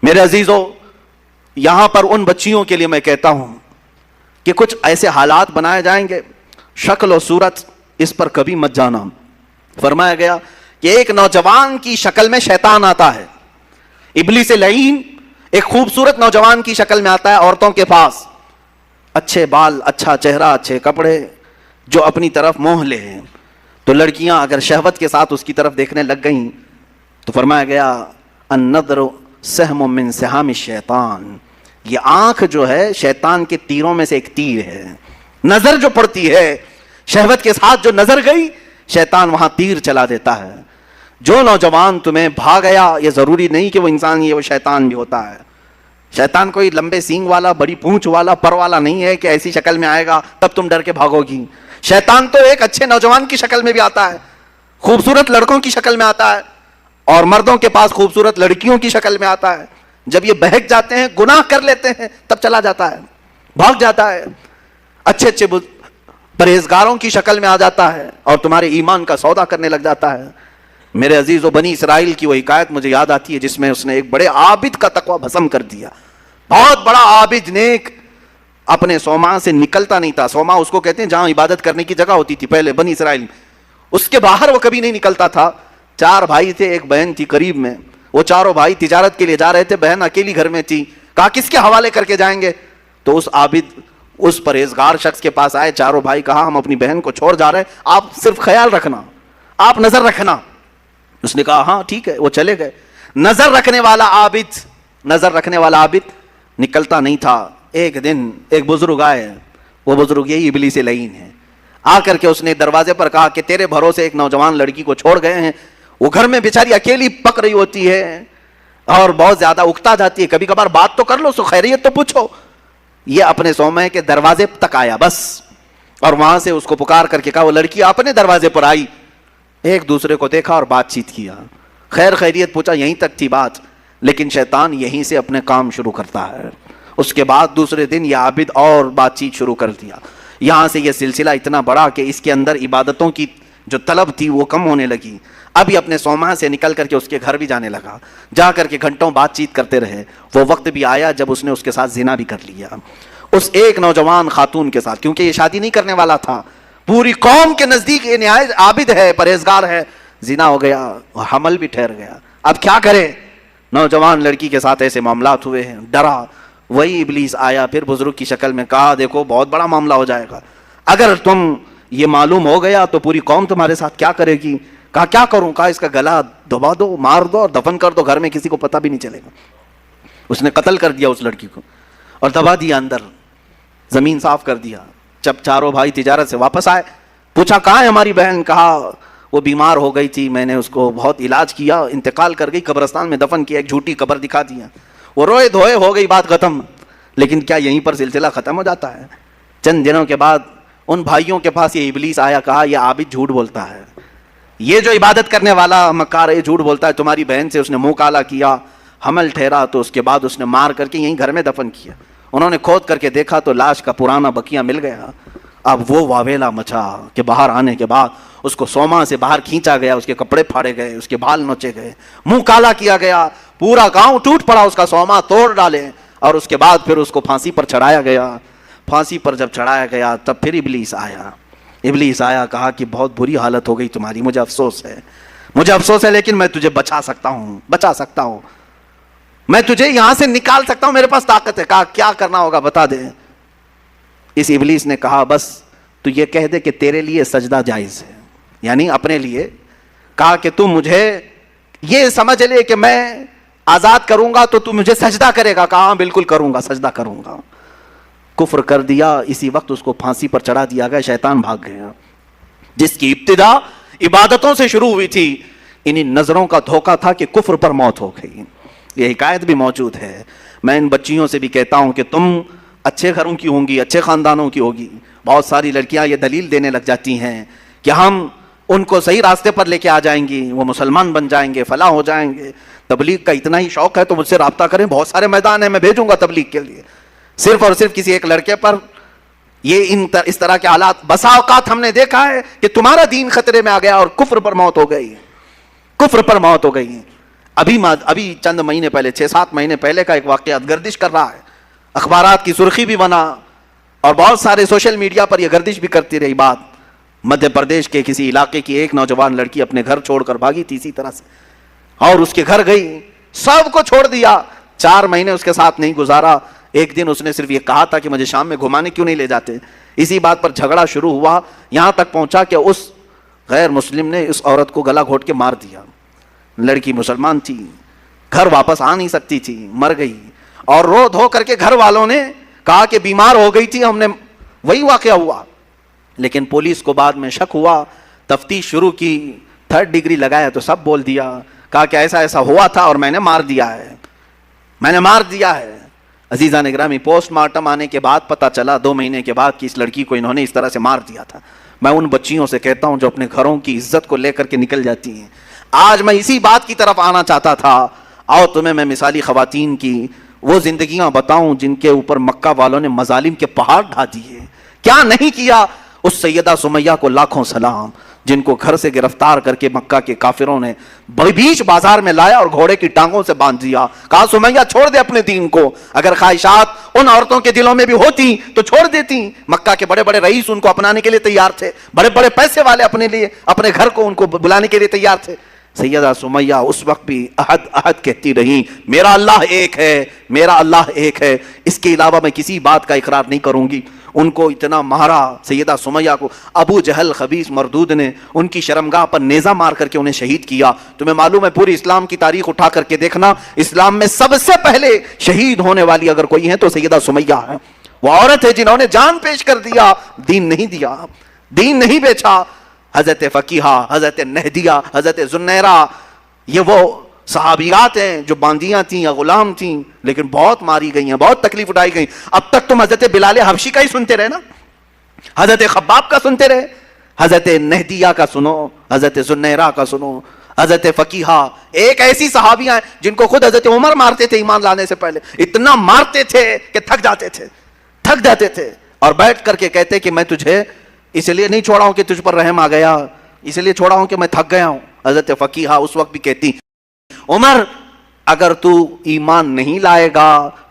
मेरे अजीजों, यहां पर उन बच्चियों के लिए मैं कहता हूं कि कुछ ऐसे हालात बनाए जाएंगे, शक्ल और सूरत इस पर कभी मत जाना। फरमाया गया कि एक नौजवान की शक्ल में शैतान आता है, इब्लीस लईन एक खूबसूरत नौजवान की शक्ल में आता है औरतों के पास, अच्छे बाल, अच्छा चेहरा, अच्छे कपड़े, जो अपनी तरफ मोह ले। तो लड़कियां अगर शहवत के साथ उसकी तरफ देखने लग गईं तो फरमाया गया अन्नदर सहम मिन सहम शैतान, ये आंख जो है शैतान के तीरों में से एक तीर है। नजर जो पड़ती है, शहवत के साथ जो नजर गई, शैतान वहां तीर चला देता है। जो नौजवान तुम्हें भाग गया, ये जरूरी नहीं कि वो इंसान ही है, वो शैतान भी होता है। शैतान कोई लंबे सींग वाला, बड़ी पूंछ वाला, पर वाला नहीं है कि ऐसी शक्ल में आएगा तब तुम डर के भागोगी। शैतान तो एक अच्छे नौजवान की शक्ल में भी आता है, खूबसूरत लड़कों की शक्ल में आता है, और मर्दों के पास खूबसूरत लड़कियों की शक्ल में आता है। जब ये बहक जाते हैं, गुनाह कर लेते हैं, तब चला जाता है, भाग जाता है, अच्छे अच्छे परहेजगारों की शक्ल में आ जाता है और तुम्हारे ईमान का सौदा करने लग जाता है। मेरे अजीजों, बनी इसराइल की वो हिकायत मुझे याद आती है जिसमें उसने एक बड़े आबिद का तकवा भस्म कर दिया। बहुत बड़ा आबिद, नेक, अपने सौमा से निकलता नहीं था। सौमा उसको कहते हैं जहां इबादत करने की जगह होती थी पहले बनी इसराइल में, उसके बाहर वो कभी नहीं निकलता था। 4 भाई थे, एक बहन थी करीब में। वो चारों भाई तिजारत के लिए जा रहे थे, बहन अकेली घर में थी। कहा किसके हवाले करके जाएंगे? तो उस आबिद, उस परहेजगार शख्स के पास आए चारों भाई, कहा हम अपनी बहन को छोड़ जा रहे हैं, आप सिर्फ ख्याल रखना, आप नजर रखना। उसने कहा हाँ ठीक है। वो चले गए। नजर रखने वाला आबिद, नजर रखने वाला आबिद निकलता नहीं था। एक दिन एक बुजुर्ग आए, वो बुजुर्ग यही इब्लीस लईन है। आकर के उसने दरवाजे पर कहा कि तेरे भरोसे एक नौजवान लड़की को छोड़ गए हैं, वो घर में बेचारी अकेली पक रही होती है और बहुत ज्यादा उकता जाती है, कभी कभार बात तो कर लो, सो खैरियत तो पूछो। ये अपने सौमे के दरवाजे तक आया बस, और वहां से उसको पुकार करके कहा। वो लड़की अपने दरवाजे पर आई, एक दूसरे को देखा और बातचीत किया, खैर खैरियत पूछा, यहीं तक थी बात। लेकिन शैतान यहीं से अपने काम शुरू करता है। उसके बाद दूसरे दिन यह आबिद और बातचीत शुरू कर दिया। यहां से यह सिलसिला इतना बड़ा कि इसके अंदर इबादतों की जो तलब थी वो कम होने लगी। अभी अपने सौमा से निकल करके उसके घर भी जाने लगा, जा करके घंटों बातचीत करते रहे। वो वक्त भी आया जब उसने उसके साथ जिना भी कर लिया, उस एक नौजवान खातून के साथ, क्योंकि ये शादी नहीं करने वाला था। पूरी कौम के नजदीक ये निहायत आबिद है, परहेजगार है, जिना हो गया, हमल भी ठहर गया। अब क्या करे? नौजवान लड़की के साथ ऐसे मामलात हुए हैं, डरा। वही इब्लीस आया फिर बुजुर्ग की शक्ल में, कहा देखो बहुत बड़ा मामला हो जाएगा, अगर तुम ये मालूम हो गया तो पूरी कौम तुम्हारे साथ क्या करेगी। कहा क्या करूं? कहा इसका गला दबा दो, मार दो और दफन कर दो, घर में किसी को पता भी नहीं चलेगा। उसने कत्ल कर दिया उस लड़की को और दबा दिया अंदर, जमीन साफ कर दिया। जब चारों भाई तिजारत से वापस आए, पूछा कहाँ है हमारी बहन? कहा वो बीमार हो गई थी, मैंने उसको बहुत इलाज किया, इंतकाल कर गई, कब्रिस्तान में दफन किया, एक झूठी कब्र दिखा दिया। वो रोए धोए हो गई, बात खत्म। लेकिन क्या यहीं पर सिलसिला खत्म हो जाता है? चंद दिनों के बाद उन भाइयों के पास ये इब्लीस आया, कहा यह आबिद झूठ बोलता है, ये जो इबादत करने वाला मक्कार है झूठ बोलता है, तुम्हारी बहन से उसने मुंह काला किया, हमल ठहरा, तो उसके बाद उसने मार करके यहीं घर में दफन किया। उन्होंने खोद करके देखा तो लाश का पुराना बकिया मिल गया। अब वो वावेला मचा कि बाहर आने के बाद उसको सोमा से बाहर खींचा गया, उसके कपड़े फाड़े गए, उसके बाल नोचे गए, मुंह काला किया गया, पूरा गांव टूट पड़ा, उसका सोमा तोड़ डाले, और उसके बाद फिर उसको फांसी पर चढ़ाया गया। फांसी पर जब चढ़ाया गया तब फिर इब्लीस आया। इब्लीस आया, कहा कि बहुत बुरी हालत हो गई तुम्हारी, मुझे अफसोस है, मुझे अफसोस है, लेकिन मैं तुझे बचा सकता हूं, बचा सकता हूं, मैं तुझे यहां से निकाल सकता हूं, मेरे पास ताकत है। कहा क्या करना होगा बता दे। इस इब्लीस ने कहा बस तू ये कह दे कि तेरे लिए सजदा जायज है, यानी अपने लिए। कहा कि तू मुझे ये समझ ले कि मैं आजाद करूंगा तो तू मुझे सजदा करेगा। कहा बिल्कुल करूंगा, सजदा करूंगा। कुफ्र कर दिया। इसी वक्त उसको फांसी पर चढ़ा दिया गया, शैतान भाग गया। जिसकी इब्तिदा इबादतों से शुरू हुई थी, इन्हीं नजरों का धोखा था कि कुफ्र पर मौत हो गई। ये हिकायत भी मौजूद है। मैं इन बच्चियों से भी कहता हूं कि तुम अच्छे घरों की होंगी, अच्छे खानदानों की होगी। बहुत सारी लड़कियां ये दलील देने लग जाती हैं कि हम उनको सही रास्ते पर लेके आ जाएंगी, वो मुसलमान बन जाएंगे, फला हो जाएंगे। तबलीग का इतना ही शौक है तो मुझसे राब्ता करें, बहुत सारे मैदान है, मैं भेजूंगा तबलीग के लिए। सिर्फ और सिर्फ किसी एक लड़के पर ये इस तरह के हालात, बसा औकात हमने देखा है कि तुम्हारा दीन खतरे में आ गया और कुफ्र पर मौत हो गई, कुफ्र पर मौत हो गई। अभी चंद महीने पहले, 6-7 महीने पहले का एक वाकया गर्दिश कर रहा है, अखबारात की सुर्खी भी बना और बहुत सारे सोशल मीडिया पर यह गर्दिश भी करती रही बात। मध्य प्रदेश के किसी इलाके की एक नौजवान लड़की अपने घर छोड़कर भागी थी इसी तरह से, और उसके घर गई, सबको छोड़ दिया, 4 महीने उसके साथ नहीं गुजारा। एक दिन उसने सिर्फ ये कहा था कि मुझे शाम में घुमाने क्यों नहीं ले जाते। इसी बात पर झगड़ा शुरू हुआ, यहां तक पहुंचा कि उस गैर मुस्लिम ने उस औरत को गला घोट के मार दिया। लड़की मुसलमान थी, घर वापस आ नहीं सकती थी, मर गई। और रो धो करके घर वालों ने कहा कि बीमार हो गई थी, हमने वही वाकया हुआ। लेकिन पुलिस को बाद में शक हुआ, तफ्तीश शुरू की, 3rd डिग्री लगाया तो सब बोल दिया, कहा कि ऐसा ऐसा हुआ था और मैंने मार दिया है, मैंने मार दिया है। अजीजा निगरामी पोस्टमार्टम आने के बाद पता चला 2 महीने के बाद कि इस लड़की को इन्होंने इस तरह से मार दिया था। मैं उन बच्चियों से कहता हूं जो अपने घरों की इज्जत को लेकर के निकल जाती हैं। आज मैं इसी बात की तरफ आना चाहता था। आओ तुम्हें मैं मिसाली खवातीन की वो जिंदगियां बताऊं जिनके ऊपर मक्का वालों ने मजालिम के पहाड़ ढा दिए। क्या नहीं किया उस सैयदा सुमैया को लाखों सलाम, जिनको घर से गिरफ्तार करके मक्का के काफिरों ने बीच बाजार में लाया और घोड़े की टांगों से बांध दिया। कहा सुमैया छोड़ दे अपने दीन को। अगर ख्वाहिशात उन औरतों के दिलों में भी होती तो छोड़ देती। मक्का के बड़े बड़े रईस उनको अपनाने के लिए तैयार थे, बड़े बड़े पैसे वाले अपने लिए अपने घर को उनको बुलाने के लिए तैयार थे। सैयदा सुमैया उस वक्त भी अहद अहद कहती रही, मेरा अल्लाह एक है, मेरा अल्लाह एक है, इसके अलावा मैं किसी बात का इकरार नहीं करूंगी। उनको इतना मारा सैयदा सुमैया को, अबू जहल खबीस मरदूद ने उनकी शर्मगाह पर नेजा मार करके उन्हें शहीद किया। तुम्हें मालूम है पूरी इस्लाम की तारीख उठा करके देखना, इस्लाम में सबसे पहले शहीद होने वाली अगर कोई है तो सैयदा सुमैया है। वो औरत है जिन्होंने जान पेश कर दिया, दीन नहीं दिया, दीन नहीं बेचा। हजरत फकीहा, हजरत नहदिया, हजरत जुन्नैरा, ये वो सहाबियात हैं जो बांदियां थी या गुलाम थी, लेकिन बहुत मारी गई हैं, बहुत तकलीफ उठाई गई। अब तक तुम हजरत बिलाल हबशी का ही सुनते रहे ना, हजरत खब्बाब का सुनते रहे, हजरत नहदिया का सुनो, हजरत जुन्नैरा का सुनो, हजरत फकीहा एक ऐसी सहाबियां हैं जिनको खुद हजरत उमर मारते थे ईमान लाने से पहले, इतना मारते थे कि थक जाते थे और बैठ करके कहते कि मैं तुझे इसलिए नहीं छोड़ा हूं कि तुझ पर रहम आ गया, इसलिए छोड़ा हूं कि मैं थक गया हूं। हजरत फकीहा उस वक्त भी कहती, उमर अगर तू ईमान नहीं लाएगा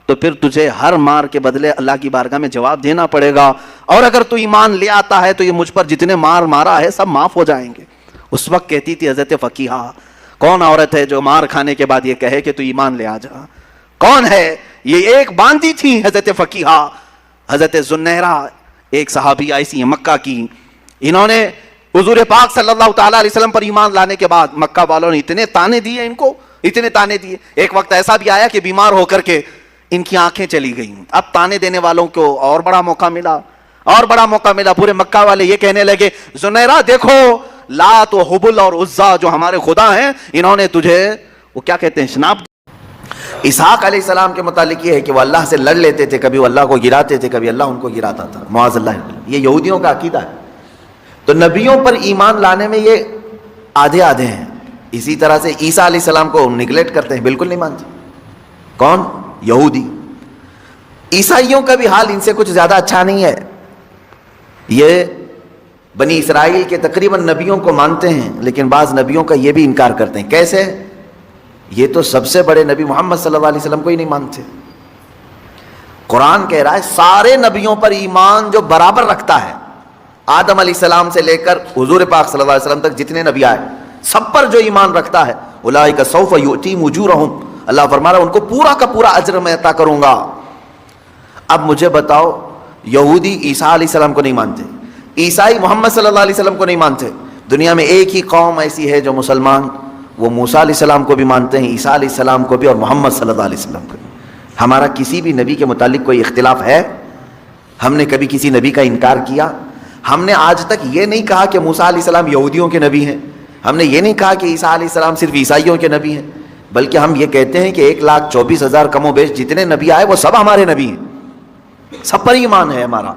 तो फिर तुझे हर मार के बदले अल्लाह की बारगाह में जवाब देना पड़ेगा, और अगर तू ईमान ले आता है तो ये मुझ पर जितने मार मारा है सब माफ हो जाएंगे। उस वक्त कहती थी हजरत फकीहा, कौन औरत है जो मार खाने के बाद ये कहे कि तू ईमान ले आ जा? कौन है? ये एक बांदी थी हजरत फकीहा। हजरत जुन्नैरा एक सहाबी ऐसी है मक्का की, इन्होंने हुजूर पाक सल्लल्लाहु ताला अलैहि वसल्लम पर ईमान लाने के बाद मक्का वालों ने इतने ताने दिए इनको, इतने ताने दिए। एक वक्त ऐसा भी आया कि बीमार होकर के इनकी आंखें चली गई। अब ताने देने वालों को और बड़ा मौका मिला, और बड़ा मौका मिला। पूरे मक्का वाले ये कहने लगे, जुनैरा देखो, लात व हुबुल और उज्जा जो हमारे खुदा हैं, इन्होंने तुझे वो क्या कहते हैं शनाब। इसहाक अलैहिस्सलाम के मुतालिक ये है कि वो अल्लाह से लड़ लेते थे, कभी वो अल्लाह को गिराते थे, कभी अल्लाह उनको गिराता था, मुआज़ल्लाह। ये यहूदियों का अकीदा है। तो नबियों पर ईमान लाने में ये आधे आधे हैं। इसी तरह से ईसा अलैहिस्सलाम को निगलेक्ट करते हैं, बिल्कुल नहीं मानते। कौन? यहूदी। ईसाइयों का भी हाल इनसे कुछ ज़्यादा अच्छा नहीं है। ये बनी इसराइल के तकरीबन नबियों को मानते हैं, लेकिन बाज़ नबियों का ये भी इनकार करते हैं। कैसे? ये तो सबसे बड़े नबी मोहम्मद सल्लल्लाहु अलैहि वसल्लम को ही नहीं मानते। कुरान कह रहा है सारे नबियों पर ईमान जो बराबर रखता है, आदम अलैहिस्सलाम से लेकर हुजूर पाक सल्लल्लाहु अलैहि वसल्लम तक जितने नबी आए, सब पर जो ईमान रखता है, उलाइका सौफ युतीम उजूरहुम, अल्लाह फरमा रहा है उनको पूरा का पूरा अज्र मैं अता करूंगा। अब मुझे बताओ, यहूदी ईसा अलैहिस्सलाम को नहीं मानते, ईसाई मोहम्मद सल्लल्लाहु अलैहि वसल्लम को नहीं मानते। दुनिया में एक ही कौम ऐसी है जो मुसलमान, वो मूसा अलैहिस्सलाम को भी मानते हैं, ईसा अलैहिस्सलाम को भी, और मोहम्मद सल्लल्लाहु अलैहि वसल्लम को भी। हमारा किसी भी नबी के मुतालिक कोई इख्तिलाफ है? हमने कभी किसी नबी का इनकार किया? हमने आज तक ये नहीं कहा कि मूसा अलैहिस्सलाम यहूदियों के नबी हैं, हमने ये नहीं कहा कि ईसा अलैहिस्सलाम सिर्फ ईसाइयों के नबी हैं, बल्कि हम ये कहते हैं कि 1,24,000 कमोबेश जितने नबी आए वो सब हमारे नबी हैं, सब पर ईमान है हमारा।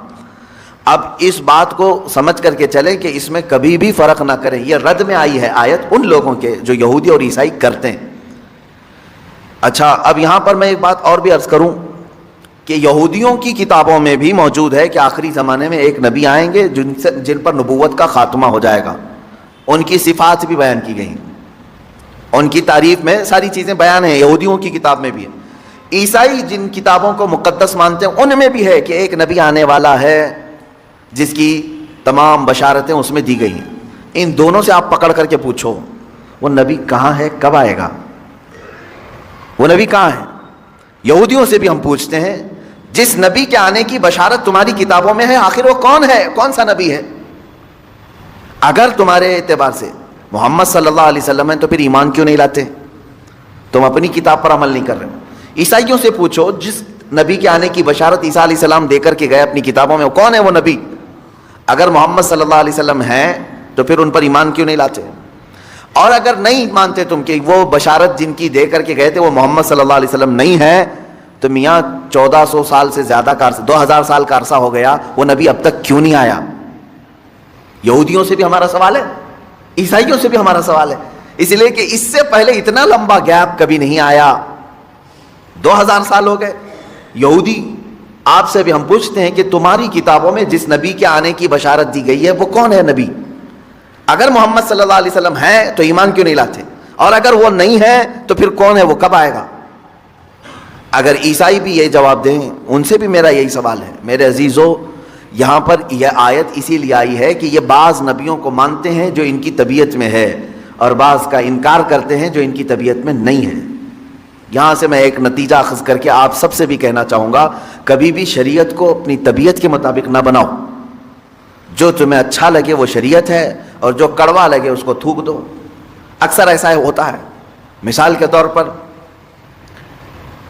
अब इस बात को समझ करके चलें कि इसमें कभी भी फर्क ना करें। यह रद में आई है आयत उन लोगों के जो यहूदी और ईसाई करते हैं। अच्छा, अब यहां पर मैं एक बात और भी अर्ज करूं कि यहूदियों की किताबों में भी मौजूद है कि आखिरी ज़माने में एक नबी आएंगे जिन पर नबूवत का खात्मा हो जाएगा। उनकी सिफात भी बयान की गई। उनकी तारीफ में सारी चीज़ें बयान है, यहूदियों की किताब में भी है। ईसाई जिन किताबों को मुक़द्दस मानते हैं उनमें भी है कि एक नबी आने वाला है जिसकी तमाम बशारतें उसमें दी गई हैं। इन दोनों से आप पकड़ करके पूछो वो नबी कहाँ है, कब आएगा, वो नबी कहाँ है। यहूदियों से भी हम पूछते हैं जिस नबी के आने की बशारत तुम्हारी किताबों में है, आखिर वो कौन है, कौन सा नबी है। अगर तुम्हारे एतबार से मोहम्मद सल्लल्लाहु अलैहि वसल्लम है तो फिर ईमान क्यों नहीं लाते, तुम अपनी किताब पर अमल नहीं कर रहे हो। ईसाइयों से पूछो जिस नबी के आने की बशारत ईसा अलैहिस्सलाम देकर के गए अपनी किताबों में, वो कौन है वो नबी। अगर मोहम्मद सल्लल्लाहु अलैहि वसल्लम हैं तो फिर उन पर ईमान क्यों नहीं लाते। और अगर नहीं मानते तुम कि वो बशारत जिनकी दे करके गए थे वो मोहम्मद सल्लल्लाहु अलैहि वसल्लम नहीं है, तो मियाँ 1400 साल से ज़्यादा का अरसा, 2000 साल का अरसा हो गया, वो नबी अब तक क्यों नहीं आया। यहूदियों से भी हमारा सवाल है, ईसाइयों से भी हमारा सवाल है, इसलिए कि इससे पहले इतना लंबा गैप कभी नहीं आया। 2000 साल हो गए। यहूदी आपसे भी हम पूछते हैं कि तुम्हारी किताबों में जिस नबी के आने की बशारत दी गई है वो कौन है नबी। अगर मोहम्मद सल्लल्लाहु अलैहि वसल्लम है तो ईमान क्यों नहीं लाते, और अगर वो नहीं है तो फिर कौन है, वो कब आएगा। अगर ईसाई भी यही जवाब दें, उनसे भी मेरा यही सवाल है। मेरे अजीज़ों, यहाँ पर यह आयत इसीलिए आई है कि ये बाज़ नबियों को मानते हैं जो इनकी तबीयत में है, और बाज़ का इनकार करते हैं जो इनकी तबीयत में नहीं है। यहाँ से मैं एक नतीजा अख़ज़ करके आप सबसे भी कहना चाहूँगा, कभी भी शरीयत को अपनी तबीयत के मुताबिक ना बनाओ। जो तुम्हें अच्छा लगे वो शरीयत है, और जो कड़वा लगे उसको थूक दो। अक्सर ऐसा होता है। मिसाल के तौर पर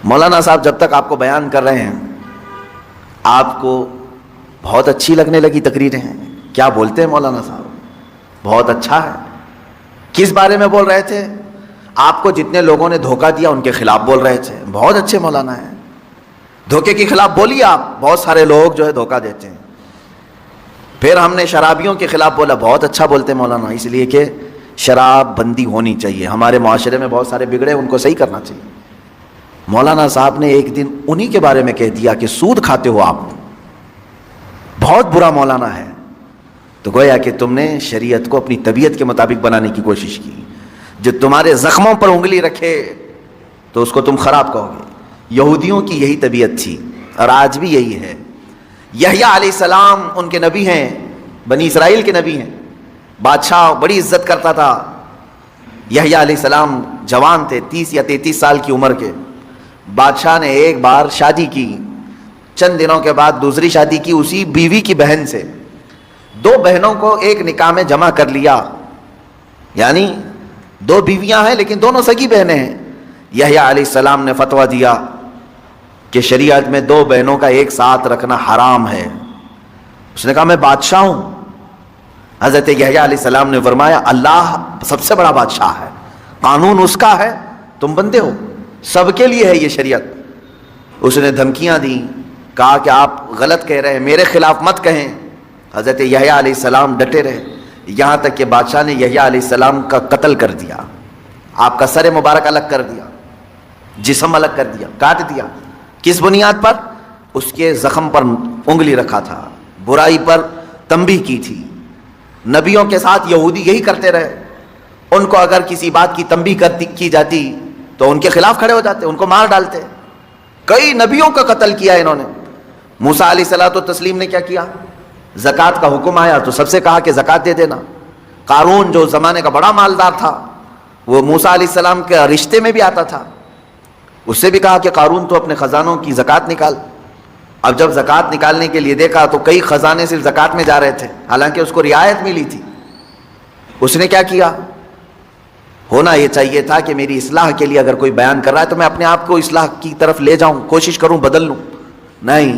मौलाना साहब जब तक आपको बयान कर रहे हैं, आपको बहुत अच्छी लगने लगी तकरीरें हैं, क्या बोलते हैं मौलाना साहब, बहुत अच्छा है। किस बारे में बोल रहे थे, आपको जितने लोगों ने धोखा दिया उनके खिलाफ बोल रहे थे, बहुत अच्छे मौलाना हैं। धोखे के खिलाफ बोलिए आप, बहुत सारे लोग जो है धोखा देते हैं। फिर हमने शराबियों के खिलाफ बोला, बहुत अच्छा बोलते हैं मौलाना, इसलिए कि शराब बंदी होनी चाहिए, हमारे माशरे में बहुत सारे बिगड़े, उनको सही करना चाहिए। मौलाना साहब ने एक दिन उन्हीं के बारे में कह दिया कि सूद खाते हो आप, बहुत बुरा मौलाना है। तो गोया कि तुमने शरीयत को अपनी तबीयत के मुताबिक बनाने की कोशिश की। जो तुम्हारे जख्मों पर उंगली रखे तो उसको तुम खराब कहोगे। यहूदियों की यही तबीयत थी और आज भी यही है। यहया अलैहिस्सलाम उनके नबी हैं, बनी इसराइल के नबी हैं। बादशाह बड़ी इज्जत करता था। यहया अलैहिस्सलाम जवान थे, 30 या 33 साल की उम्र के। बादशाह ने एक बार शादी की, चंद दिनों के बाद दूसरी शादी की उसी बीवी की बहन से। 2 बहनों को एक निकाह में जमा कर लिया, यानी 2 बीवियां हैं लेकिन दोनों सगी बहनें हैं। यहया अलैहिस्सलाम ने फतवा दिया कि शरीयत में 2 बहनों का एक साथ रखना हराम है। उसने कहा मैं बादशाह हूं। हजरत यहया अलैहिस्सलाम ने फरमाया अल्लाह सबसे बड़ा बादशाह है, कानून उसका है, तुम बंदे हो, सबके लिए है ये शरीयत। उसने धमकियां दी, कहा कि आप गलत कह रहे हैं, मेरे खिलाफ मत कहें। हजरत यहया अलैहिस्सलाम डटे रहे, यहाँ तक कि बादशाह ने यहया अलैहिस्सलाम का कत्ल कर दिया। आपका सर मुबारक अलग कर दिया, जिस्म अलग कर दिया, काट दिया। किस बुनियाद पर? उसके जख्म पर उंगली रखा था, बुराई पर तंबीह की थी। नबियों के साथ यहूदी यही करते रहे। उनको अगर किसी बात की तंबीह की जाती तो उनके खिलाफ खड़े हो जाते, उनको मार डालते। कई नबियों का कत्ल किया इन्होंने। मूसा अलैहिस्सलातु तस्लीम ने क्या किया? ज़कात का हुक्म आया तो सबसे कहा कि ज़कात दे देना। कारून जो ज़माने का बड़ा मालदार था, वो मूसा अलैहिस्सलाम के रिश्ते में भी आता था, उससे भी कहा कि कारून तो अपने ख़जानों की ज़कात निकाल। अब जब ज़कात निकालने के लिए देखा तो कई ख़जाने सिर्फ ज़कात में जा रहे थे, हालांकि उसको रियायत मिली थी। उसने क्या किया? होना ये चाहिए था कि मेरी इस्लाह के लिए अगर कोई बयान कर रहा है तो मैं अपने आप को इस्लाह की तरफ ले जाऊं, कोशिश करूं, बदल लूं। नहीं,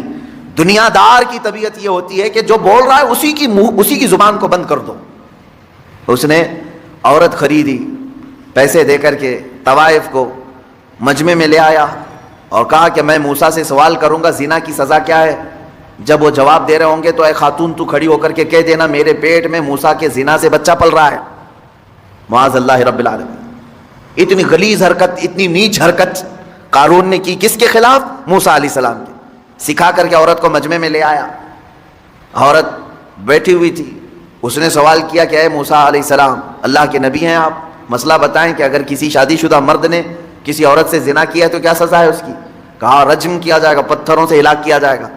दुनियादार की तबीयत ये होती है कि जो बोल रहा है उसी की जुबान को बंद कर दो। उसने औरत खरीदी, पैसे देकर के तवाइफ को मजमे में ले आया और कहा कि मैं मूसा से सवाल करूंगा जिना की सज़ा क्या है। जब वो जवाब दे रहे होंगे तो ऐ खातून तू खड़ी होकर के कह देना मेरे पेट में मूसा के जिना से बच्चा पल रहा है। मुआज़ल्लाह रब्बिल आलमीन। इतनी गलीज हरकत, इतनी नीच हरकत कारून ने की, किसके खिलाफ? मूसा अलैहिस्सलाम के। सिखा करके औरत को मजमे में ले आया। औरत बैठी हुई थी, उसने सवाल किया कि ऐ मूसा अलैहिस्सलाम, अल्लाह के नबी हैं आप, मसला बताएं कि अगर किसी शादीशुदा मर्द ने किसी औरत से जिना किया है तो क्या सजा है उसकी? कहा रज्म किया जाएगा, पत्थरों से हिलाक किया जाएगा।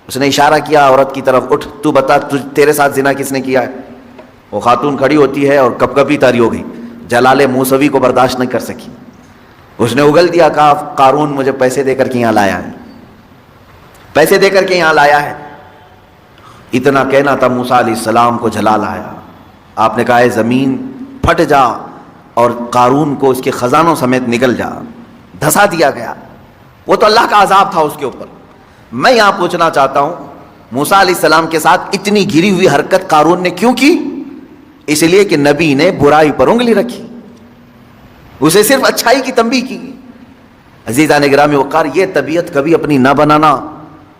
उसने इशारा किया औरत की तरफ, उठ तू बता तेरे साथ जिना किसने किया है? वो खातून खड़ी होती है और कपकपी तारी हो गई, जलाले मूसवी को बर्दाश्त नहीं कर सकी। उसने उगल दिया, कहा कारून मुझे पैसे देकर के यहाँ लाया है, पैसे देकर के यहाँ लाया है। इतना कहना था, मूसा अलैहिस्सलाम को जला लाया। आपने कहा है ज़मीन फट जा और कारून को उसके ख़जानों समेत निकल जा, धसा दिया गया। वो तो अल्लाह का अजाब था उसके ऊपर। मैं यहाँ पूछना चाहता हूँ, मूसा अलैहिस्सलाम के साथ इतनी गिरी हुई हरकत कारून ने क्यों की? इसलिए कि नबी ने बुराई पर उंगली रखी, उसे सिर्फ अच्छाई की तंबीह की। अजीज़ान गिरामी वक़ार, ये तबीयत कभी अपनी ना बनाना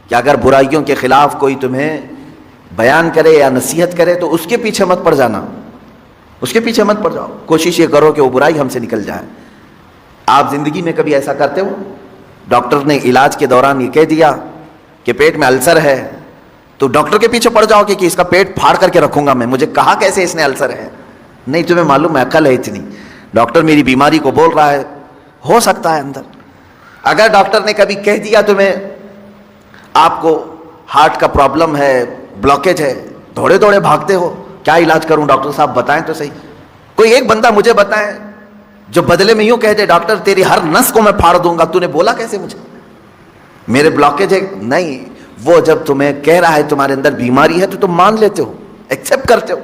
कि अगर बुराइयों के खिलाफ कोई तुम्हें बयान करे या नसीहत करे तो उसके पीछे मत पड़ जाना, उसके पीछे मत पड़ जाओ। कोशिश ये करो कि वो बुराई हमसे निकल जाए। आप जिंदगी में कभी ऐसा करते हो? डॉक्टर ने इलाज के दौरान ये कह दिया कि पेट में अल्सर है, तो डॉक्टर के पीछे पड़ जाओगे कि इसका पेट फाड़ करके रखूंगा मैं, मुझे कहा कैसे इसने अल्सर है? नहीं, तुम्हें मालूम है अकल है इतनी, डॉक्टर मेरी बीमारी को बोल रहा है, हो सकता है अंदर। अगर डॉक्टर ने कभी कह दिया तुम्हें आपको हार्ट का प्रॉब्लम है, ब्लॉकेज है, दौड़े दौड़े भागते हो, क्या इलाज करूं डॉक्टर साहब बताएं तो सही। कोई एक बंदा मुझे बताएं जो बदले में यूं कह दे डॉक्टर तेरी हर नस को मैं फाड़ दूंगा, तूने बोला कैसे मुझे, मेरे ब्लॉकेज है? नहीं, वो जब तुम्हें कह रहा है तुम्हारे अंदर बीमारी है तो तुम मान लेते हो, एक्सेप्ट करते हो।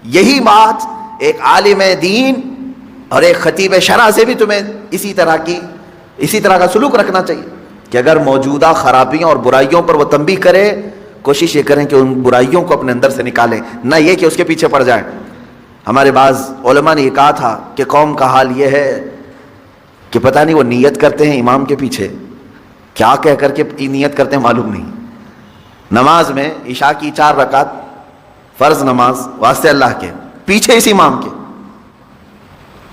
यही बात एक आलिम दीन और एक खतीब शरा से भी तुम्हें इसी तरह का सलूक रखना चाहिए कि अगर मौजूदा खराबियों और बुराइयों पर वो तंबीह करे, कोशिश ये करें कि उन बुराइयों को अपने अंदर से निकालें, ना ये कि उसके पीछे पड़ जाएं। हमारे बाज़ उलमा ने ये कहा था कि कौम का हाल ये है कि पता नहीं वो नियत करते हैं इमाम के पीछे, क्या कह करके नियत करते हैं मालूम नहीं। नमाज में इशा की 4 रकात फ़र्ज़ नमाज वास्ते अल्लाह के, पीछे इस इमाम के।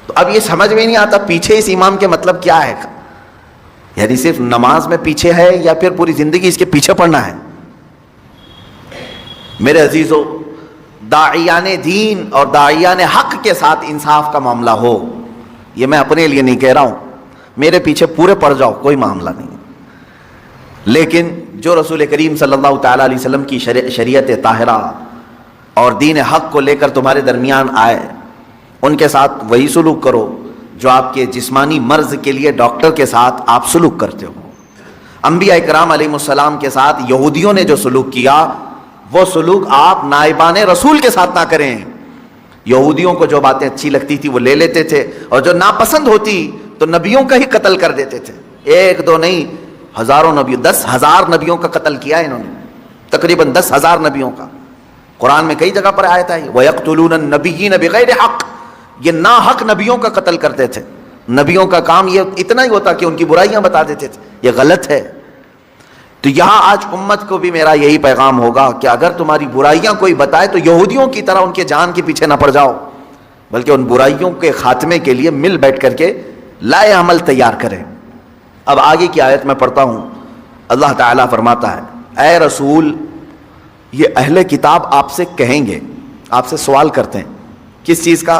तो अब ये समझ में नहीं आता पीछे इस इमाम के मतलब क्या है, यानी सिर्फ नमाज में पीछे है या फिर पूरी ज़िंदगी इसके पीछे पड़ना है? मेरे अजीज़ों, दाइयान दीन और दाइयान हक़ के साथ इंसाफ का मामला हो, ये मैं अपने लिए नहीं कह रहा हूँ, मेरे पीछे पूरे पड़ जाओ कोई मामला नहीं, लेकिन जो रसूल करीम सल्लल्लाहु तआला अलैहि वसल्लम की शरीयत ताहिरा और दीन हक़ को लेकर तुम्हारे दरमियान आए, उनके साथ वही सलूक करो जो आपके जिस्मानी मर्ज के लिए डॉक्टर के साथ आप सलूक करते हो। अंबिया इकराम अलैहिमुस्सलाम के साथ यहूदियों ने जो सलूक किया, वो सलूक आप नाइबान रसूल के साथ ना करें। यहूदियों को जो बातें अच्छी लगती थी वो ले लेते थे, और जो नापसंद होती तो नबियों का ही कत्ल कर देते थे। 1-2 नहीं, हज़ारों नबियों, 10,000 नबियों का कत्ल किया इन्होंने, तकरीबन 10,000 नबियों का। कुरान में कई जगह पर आयत है वयक़्तुलून नबिय्यीन बिग़ैरि हक़, ये ना हक नबियों का कत्ल करते थे। नबियों का काम ये इतना ही होता कि उनकी बुराइयां बता देते थे, ये गलत है। तो यहां आज उम्मत को भी मेरा यही पैगाम होगा कि अगर तुम्हारी बुराइयां कोई बताए तो यहूदियों की तरह उनके जान के पीछे ना पड़ जाओ, बल्कि उन बुराइयों के खात्मे के लिए मिल बैठ करके लाए अमल तैयार करें। अब आगे की आयत में पढ़ता हूं, अल्लाह ताला फरमाता है, ऐ रसूल, ये अहले किताब आपसे कहेंगे, आपसे सवाल करते हैं किस चीज का?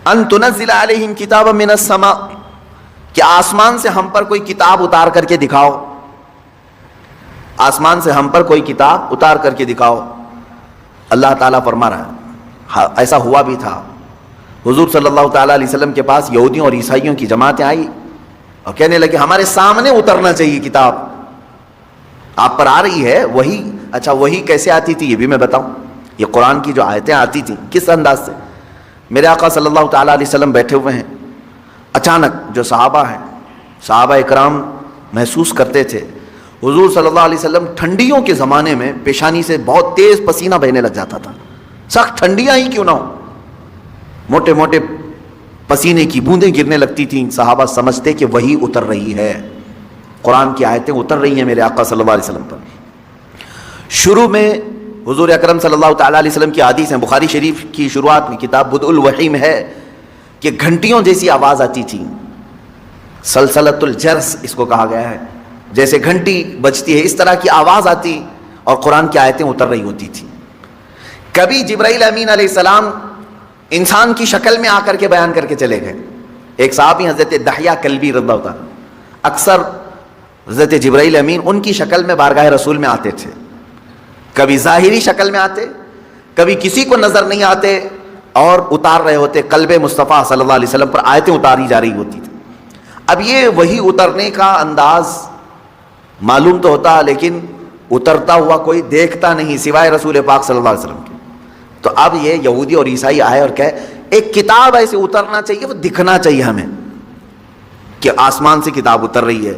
अन तुनज़्ज़िल अलैहिम किताबम मिनस समा, कि आसमान से हम पर कोई किताब उतार करके दिखाओ, आसमान से हम पर कोई किताब उतार करके दिखाओ। अल्लाह ताला फरमा रहा है, हाँ, ऐसा हुआ भी था। हुजूर सल्लल्लाहु ताला अलैहि वसल्लम के पास यहूदियों और ईसाइयों की जमातें आई और कहने लगे हमारे सामने उतरना चाहिए किताब, आप पर आ रही है वही। अच्छा, वही कैसे आती थी ये भी मैं बताऊं। ये कुरान की जो आयतें आती थी किस अंदाज से? मेरे आका सल्लल्लाहु ताला अलैहि वसल्लम बैठे हुए हैं, अचानक जो सहाबा हैं, सहाबा इकराम महसूस करते थे हुजूर सल्लल्लाहु अलैहि वसल्लम ठंडियों के ज़माने में पेशानी से बहुत तेज़ पसीना बहने लग जाता था, सख्त ठंडियाँ ही क्यों ना हो, मोटे मोटे पसीने की बूंदें गिरने लगती थीं। सहाबा समझते कि वही उतर रही है, कुरान की आयतें उतर रही हैं मेरे आका सल्लल्लाहु अलैहि वसल्लम पर। शुरू में हुजूर अकरम सल्लल्लाहु ताला अलैहि वसल्लम की हदीस है, बुखारी शरीफ की शुरुआत में किताब बुदउल वही में है कि घंटियों जैसी आवाज़ आती थी, सलसलतुल जर्स इसको कहा गया है, जैसे घंटी बजती है इस तरह की आवाज़ आती और कुरान की आयतें उतर रही होती थी। कभी जिब्राइल अमीन अलैहिस्सलाम इंसान की शक्ल में आकर के बयान करके चले गए। एक साहबी हजरत दहिया कल्बी रज़ियल्लाहु ताला अक्सर हजरत जिब्राइल अमीन उनकी शक्ल में बारगाह रसूल में आते थे। कभी ज़ाहिरी शक्ल में आते, कभी किसी को नजर नहीं आते और उतार रहे होते कल्बे मुस्तफ़ा सल्लल्लाहु अलैहि वसल्लम पर आयतें उतारी जा रही होती थी। अब ये वही उतरने का अंदाज मालूम तो होता, लेकिन उतरता हुआ कोई देखता नहीं सिवाय रसूल पाक सल्लल्लाहु अलैहि वसल्लम के। तो अब ये यहूदी और ईसाई आए और कहे एक किताब ऐसे उतरना चाहिए, वो दिखना चाहिए हमें कि आसमान से किताब उतर रही है।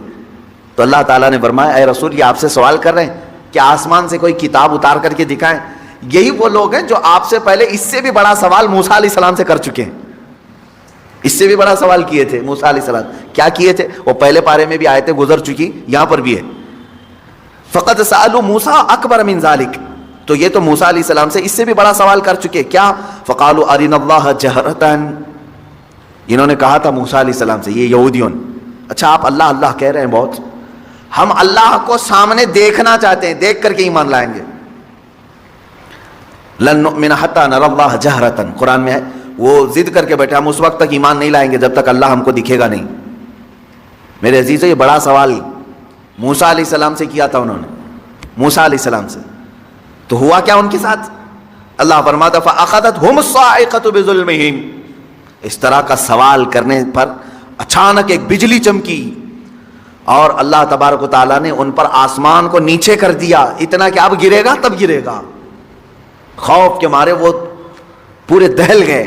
तो अल्लाह ताला ने फरमाया, ऐ रसूल, ये आपसे सवाल कर रहे हैं कि आसमान से कोई किताब उतार करके दिखाएं। यही वो लोग हैं जो आपसे पहले इससे भी बड़ा सवाल मूसा अलैहिस्सलाम से कर चुके हैं। इससे भी बड़ा सवाल किए थे मूसा अलैहिस्सलाम। क्या किए थे? वो पहले पारे में भी आयतें गुजर चुकी, यहां पर भी है। फ़क़द सअलू मूसा अकबर मिन ज़ालिक, तो ये तो मूसा अलैहिस्सलाम से इससे भी बड़ा सवाल कर चुके। क्या? फ़क़ालू अरिनल्लाह जहरतन, इन्होंने कहा था मूसा अलैहिस्सलाम से, ये यहूदियों ने, अच्छा आप अल्लाह अल्लाह कह रहे हैं बहुत, हम अल्लाह को सामने देखना चाहते हैं, देख करके ईमान लाएंगे। लन नुमिन हत्ता नरल्लाह जहरतन, कुरान में है। वो जिद करके बैठे, हम उस वक्त तक ईमान नहीं लाएंगे जब तक अल्लाह हमको दिखेगा नहीं। मेरे अजीज़ों, ये बड़ा सवाल मूसा अलैहिस्सलाम से किया था उन्होंने, मूसा अलैहिस्सलाम से। तो हुआ क्या उनके साथ? अल्लाह फरमाता फ़अख़ज़तहुम अस्साइक़तु बिज़ुल्मिहिम, इस तरह का सवाल करने पर अचानक एक बिजली चमकी और अल्लाह तबारक व तआला ने उन पर आसमान को नीचे कर दिया, इतना कि अब गिरेगा तब गिरेगा। खौफ के मारे वो पूरे दहल गए।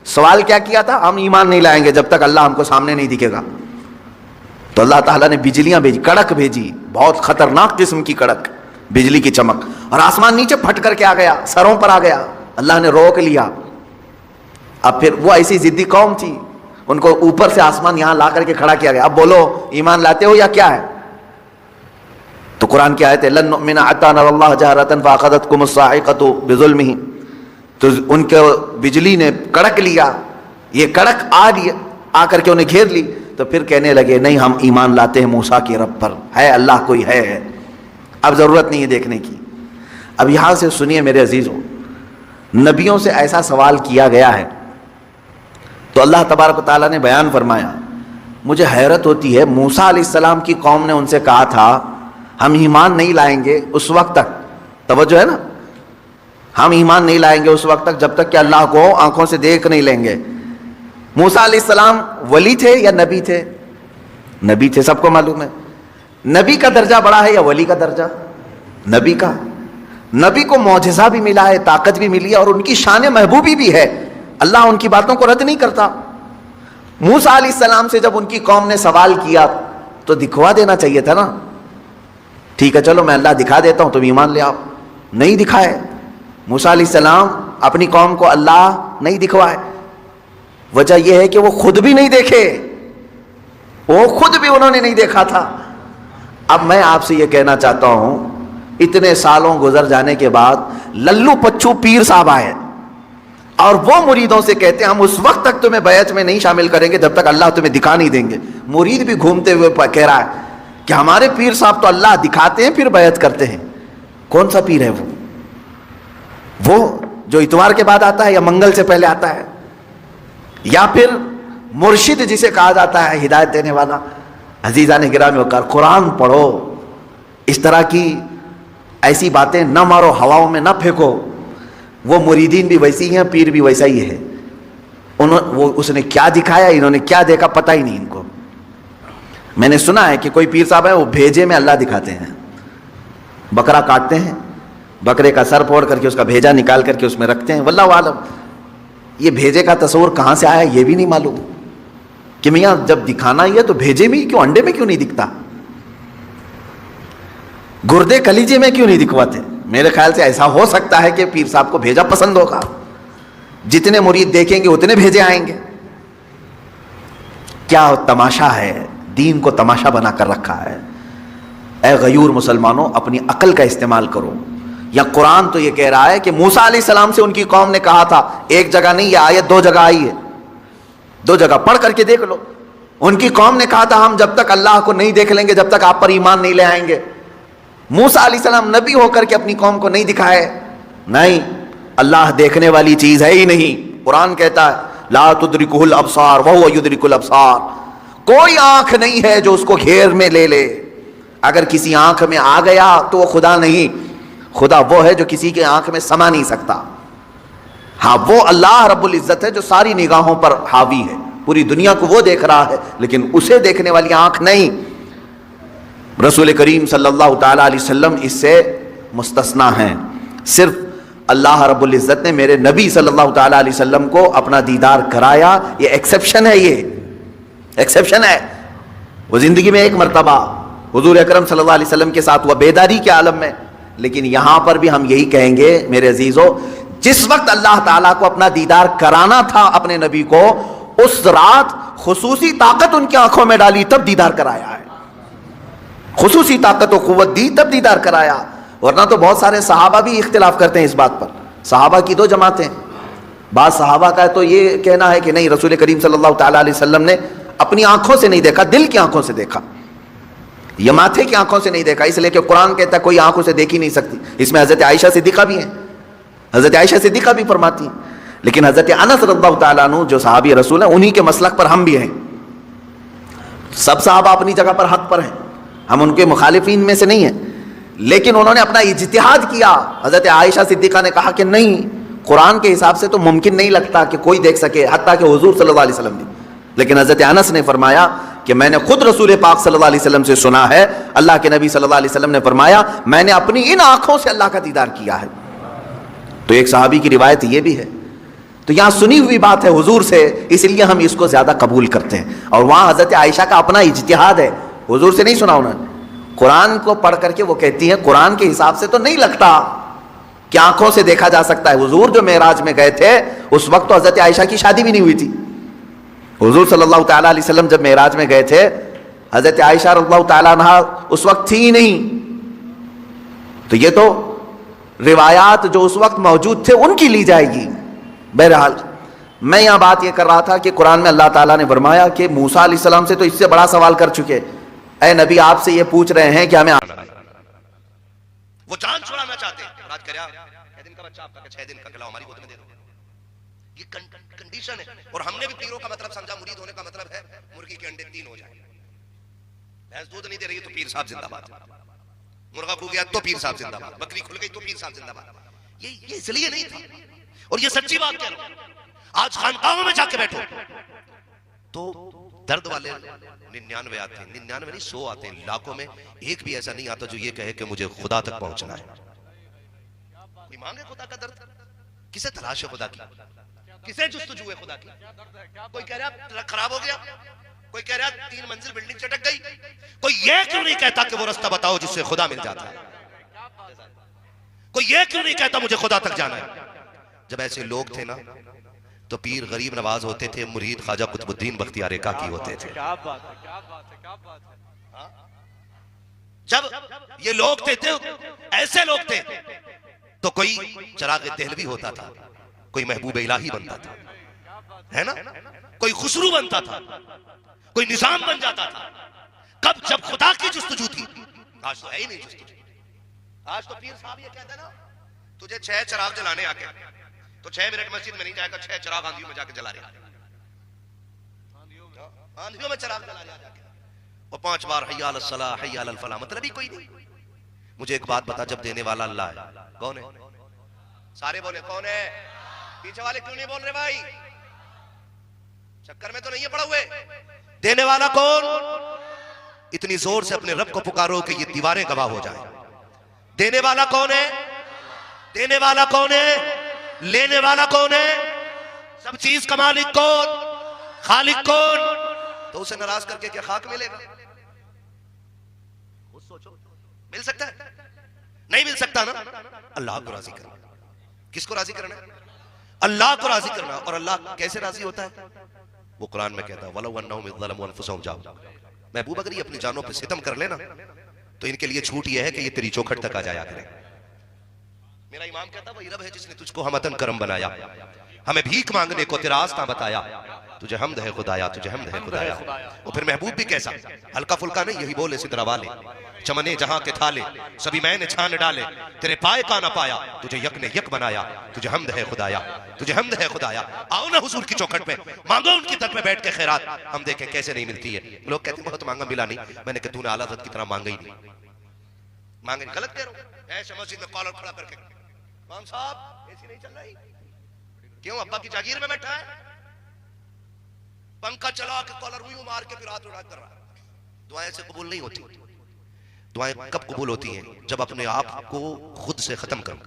सवाल क्या किया था? हम ईमान नहीं लाएंगे जब तक अल्लाह हमको सामने नहीं दिखेगा। तो अल्लाह ताला ने बिजलियां भेजी, कड़क भेजी, बहुत खतरनाक किस्म की कड़क, बिजली की चमक, और आसमान नीचे फट करके आ गया, सरों पर आ गया। अल्लाह ने रोक लिया। अब फिर वो ऐसी जिद्दी कौम थी, उनको ऊपर से आसमान यहां ला करके खड़ा किया गया। अब बोलो ईमान लाते हो या क्या है? तो कुरान की आयत है, लन नुमिना हत्ता नरल्लाह जहरतन फ़अख़ज़तकुम अस्साइक़तु बिज़ुल्मिहिम, तो उनके बिजली ने कड़क लिया, ये कड़क आ करके उन्हें घेर ली। तो फिर कहने लगे नहीं, हम ईमान लाते हैं मूसा के रब पर, है अल्लाह कोई है। अब ज़रूरत नहीं है देखने की। अब यहाँ से सुनिए मेरे अजीज़ों, नबियों से ऐसा सवाल किया गया है तो अल्लाह तबारक व तआला ने बयान फरमाया। मुझे हैरत होती है, मूसा अलैहिस्सलाम की कौम ने उनसे कहा था हम ईमान नहीं लाएंगे उस वक्त तक, तवज्जो है ना, हम ईमान नहीं लाएंगे उस वक्त तक जब तक कि अल्लाह को आंखों से देख नहीं लेंगे। मूसा अलैहिस्सलाम वली थे या नबी थे? नबी थे, सबको मालूम है। नबी का दर्जा बड़ा है या वली का दर्जा? नबी का। नबी को मौजज़ा भी मिला है, ताकत भी मिली है और उनकी शान महबूबी भी है। अल्लाह उनकी बातों को रद्द नहीं करता। मूसा अलैहिस्सलाम से जब उनकी कौम ने सवाल किया तो दिखवा देना चाहिए था ना, ठीक है चलो मैं अल्लाह दिखा देता हूं, तुम ईमान ले आओ। नहीं दिखाए। मूसा अलैहिस्सलाम अपनी कौम को अल्लाह नहीं दिखवाए। वजह यह है कि वो खुद भी नहीं देखे, वो खुद भी उन्होंने नहीं देखा था। अब मैं आपसे ये कहना चाहता हूं, इतने सालों गुजर जाने के बाद लल्लू पच्चू पीर साहब आए और वो मुरीदों से कहते हैं हम उस वक्त तक तुम्हें बैत में नहीं शामिल करेंगे जब तक अल्लाह तुम्हें दिखा नहीं देंगे। मुरीद भी घूमते हुए कह रहा है कि हमारे पीर साहब तो अल्लाह दिखाते हैं फिर बैत करते हैं। कौन सा पीर है वो जो इतवार के बाद आता है या मंगल से पहले आता है, या फिर मुर्शिद जिसे कहा जाता है हिदायत देने वाला। अजीज़ान गिरामी वक़ार, कुरान पढ़ो, इस तरह की ऐसी बातें न मारो, हवाओं में न फेंको। वो मुरीदीन भी वैसी ही हैं, पीर भी वैसा ही है। वो उसने क्या दिखाया, इन्होंने क्या देखा, पता ही नहीं इनको। मैंने सुना है कि कोई पीर साहब है वो भेजे में अल्लाह दिखाते हैं। बकरा काटते हैं, बकरे का सर फोड़ करके उसका भेजा निकाल करके उसमें रखते हैं। वल्लाहु आलम, ये भेजे का तस्वुर कहाँ से आया ये भी नहीं मालूम कि मियाँ जब दिखाना ही है तो भेजे में ही क्यों, अंडे में क्यों नहीं दिखता, गुर्दे कलीजे में क्यों नहीं दिखवाते। मेरे ख्याल से ऐसा हो सकता है कि पीर साहब को भेजा पसंद होगा, जितने मुरीद देखेंगे उतने भेजे आएंगे। क्या तमाशा है, दीन को तमाशा बना कर रखा है। ऐ गयूर मुसलमानों, अपनी अकल का इस्तेमाल करो। या कुरान तो ये कह रहा है कि मूसा अलैहिस्सलाम से उनकी कौम ने कहा था, एक जगह नहीं, ये आयत 2 जगह आई है, 2 जगह पढ़ करके देख लो। उनकी कौम ने कहा था हम जब तक अल्लाह को नहीं देख लेंगे जब तक आप पर ईमान नहीं ले आएंगे। मूसा अलैहिस्सलाम नबी होकर के अपनी कौम को नहीं दिखाए। नहीं, अल्लाह देखने वाली चीज है ही नहीं। कुरान कहता है ला तुदरिकुल अबसार वहुव युदरिकुल अबसार, कोई आंख नहीं है जो उसको घेर में ले ले। अगर किसी आंख में आ गया तो वो खुदा नहीं, खुदा वो है जो किसी की आंख में समा नहीं सकता। हाँ, वो अल्लाह रब्बुल इज्जत है जो सारी निगाहों पर हावी है, पूरी दुनिया को वो देख रहा है, लेकिन उसे देखने वाली आंख नहीं। रसूल करीम सल्लल्लाहु ताला अलैहि वसल्लम इससे मुस्तस्ना हैं। सिर्फ अल्लाह रब्बुल इज्जत ने मेरे नबी सल्लल्लाहु ताला अलैहि वसल्लम को अपना दीदार कराया, ये एक्सेप्शन है, ये एक्सेप्शन है। वो जिंदगी में एक मर्तबा हुजूर अकरम सल्लल्लाहु अलैहि वसल्लम के साथ हुआ बेदारी के आलम में। लेकिन यहां पर भी हम यही कहेंगे मेरे अजीजों, जिस वक्त अल्लाह ताला को अपना दीदार कराना था अपने नबी को, उस रात खुसूसी ताकत उनकी आंखों में डाली तब दीदार कराया है, खुसूसी ताकत और कुव्वत दी तब दीदार कराया। वरना तो बहुत सारे सहाबा भी इख्तिलाफ करते हैं इस बात पर। सहाबा की दो जमातें, बाद सहाबा का तो ये कहना है कि नहीं, रसूल करीम सल्लल्लाहु ताला अलैहि वसल्लम ने अपनी आंखों से नहीं देखा, दिल की आंखों से देखा, ये माथे की आंखों से नहीं देखा, इसलिए कि कुरान कहता है कोई आंखों से देख ही नहीं सकती। इसमें हजरत आयशा सिद्दीका भी हैं, हजरत आयशा सिद्दीका भी फरमाती हैं। लेकिन हजरत अनस रज़ियल्लाहु ताला अन्हु जो सहाबी रसूल हैं, उन्हीं के मसलक पर हम भी हैं। सब सहाबा अपनी जगह पर हक पर हैं, हम उनके मुखालिफिन में से नहीं हैं, लेकिन उन्होंने अपना इज्तिहाद किया। हजरत आयशा सिद्दीका ने कहा कि नहीं, कुरान के हिसाब से तो मुमकिन नहीं लगता कि कोई देख सके, हत्ता कि हुजूर सल्लल्लाहु अलैहि वसल्लम भी। लेकिन हजरत अनस ने फरमाया कि मैंने खुद रसूल पाक सल्लल्लाहु अलैहि वसल्लम से सुना है, अल्लाह के नबी सल्लल्लाहु अलैहि वसल्लम ने फरमाया मैंने अपनी इन आंखों से अल्लाह का दीदार किया है। तो एक सहाबी की रिवायत ये भी है। तो यहां सुनी हुई बात है हुजूर से, इसलिए हम इसको ज्यादा कबूल करते हैं। और वहां हजरत आयशा का अपना इज्तिहाद है, हुजूर से नहीं सुना उन्होंने। कुरान को पढ़ करके वो कहती हैं कुरान के हिसाब से तो नहीं लगता कि आंखों से देखा जा सकता है। हुजूर जो मेराज में गए थे उस वक्त तो हजरत आयशा की शादी भी नहीं हुई थी। हुजूर सल्लल्लाहु ताला अलैहि वसल्लम जब मेराज में गए थे, हजरत आयशा रज़ियल्लाहु ताला अन्हा उस वक्त थी ही नहीं। तो ये तो रिवायात जो उस वक्त मौजूद थे उनकी ली जाएगी। बहरहाल मैं यहां बात ये कर रहा था कि कुरान में अल्लाह ताला ने फरमाया कि मूसा अलैहिस्सलाम से तो इससे बड़ा सवाल कर चुके, ऐ नबी आपसे ये पूछ रहे हैं कि हमें वो जान छुड़ाना चाहते हैं। राज कर दिन का बच्चा आपका 6 दिन का खिलाओ, हमारी गोद में दे दो, ये कंडीशन है। और हमने भी पीरों का मतलब समझा, मुरीद होने का मतलब है मुर्गी के अंडे 3 हो जाए। भैंस दूध नहीं दे रही तो पीर साहब जिंदाबाद, मुर्गा खो गया तो पीर साहब जिंदाबाद, बकरी खुल गई तो पीर साहब जिंदाबाद। ये इसलिए नहीं था, और ये सच्ची बात कह रहा हूं। आज खानकाहों में जाके बैठो तो दर्द वाले 99 आते हैं, 99 नहीं 100 आते हैं, लाखों में एक भी ऐसा नहीं आता जो ये कहे कि मुझे खुदा तक पहुंचना है। कोई मांगे खुदा का दर्द, किसे तलाश है खुदा की, किसे जुस्तजू है खुदा की। कोई कह रहा ट्रक खराब हो गया, कोई कह रहा 3 मंजिल बिल्डिंग चटक गई, कोई ये क्यों नहीं कहता कि वो रास्ता बताओ जिससे खुदा मिल जाता है। कोई ये क्यों नहीं कहता मुझे खुदा तक जाना है। जब ऐसे लोग थे ना तो पीर गरीब नवाज होते थे, मुरीद ख्वाजा कुतुबुद्दीन बख्तियार काकी होते थे। जब ये लोग थे ऐसे लोग थे तो कोई चिराग देहलवी होता था, कोई महबूब इलाही बनता था, है ना, कोई खुसरू बनता था, कोई निजाम बन जाता था। कब जब खुदा की जुस्तजू थी। आज तो है ही नहीं जुस्तजू। आज तो पीर साहब ये कहते ना तुझे 6 चिराग जलाने आके तो 6 मिनट मस्जिद में नहीं जाएगा, 6 चिराग आंधियों में जाके जला रहे, आंधियों में चिराग जला रहे जाके, और 5 बार हय्या अलस सलाह हय्या अलल फलाह, मतलब ही कोई नहीं। मुझे एक बात बता, जब देने वाला अल्लाह है, कौन है? सारे बोले कौन है, पीछे वाले क्यों नहीं बोल रहे भाई, चक्कर में तो नहीं है पड़ा हुए। देने वाला कौन? इतनी जोर से अपने रब को पुकारो कि ये दीवारें गवाह हो जाए। देने वाला कौन है? देने वाला कौन है? लेने वाला कौन है? सब चीज का मालिक कौन? खालिक कौन? तो उसे नाराज करके क्या खाक मिलेगा? खुद सोचो, मिल सकता है? नहीं मिल सकता ना। अल्लाह को राजी करना। किसको राजी करना है? अल्लाह को राजी करना। और अल्लाह कैसे राजी होता है? वो कुरान में कहता है वलौ अन्नहुम इज़्ज़लमू अनफुसहुम जाओ, महबूब अगर ये अपनी जानों पे सितम कर लेना तो इनके लिए छूट ये है कि ये तेरी चौखट तक आ जाया करे। मेरा इमाम कहता वही रब है जिसने तुझको हमतन करम बनाया, हमें भीख मांगने को तेरा आस्था बताया, तुझे हमद है खुदाया, तुझे हमद है खुदाया। और फिर महबूब भी कैसा, हल्का फुल्का नहीं, यही बोले सिदरा वाले, चमने जहां के थाले सभी मैंने छान डाले, तेरे पाए का ना पाया, तुझे यक ने यक बनाया, तुझे हमद है खुदाया, तुझे हमद है खुदाया। आओ ना हुजूर की चौखट पे, मांगो उनकी दर पे बैठ के खैरात, हम देखें कैसे नहीं मिलती है। लोग कहते हैं बहुत मांगा मिला नहीं, मैंने कहा तूने आला हज़रत की तरह मांगा ही नहीं, मांगे नहीं, गलत कह रहा हूं। ऐसे मस्जिद में कॉलर खड़ा करके, इमाम साहब एसी नहीं चल रही, क्यों अब्बा की जागीर में बैठा है, पंखा चला के कॉलर हुई मार के फिर हाथ उड़ा कर रहा। दुआएं से कबूल नहीं होती। दुआएं कब कबूल होती हैं, जब अपने आप को खुद से खत्म करो।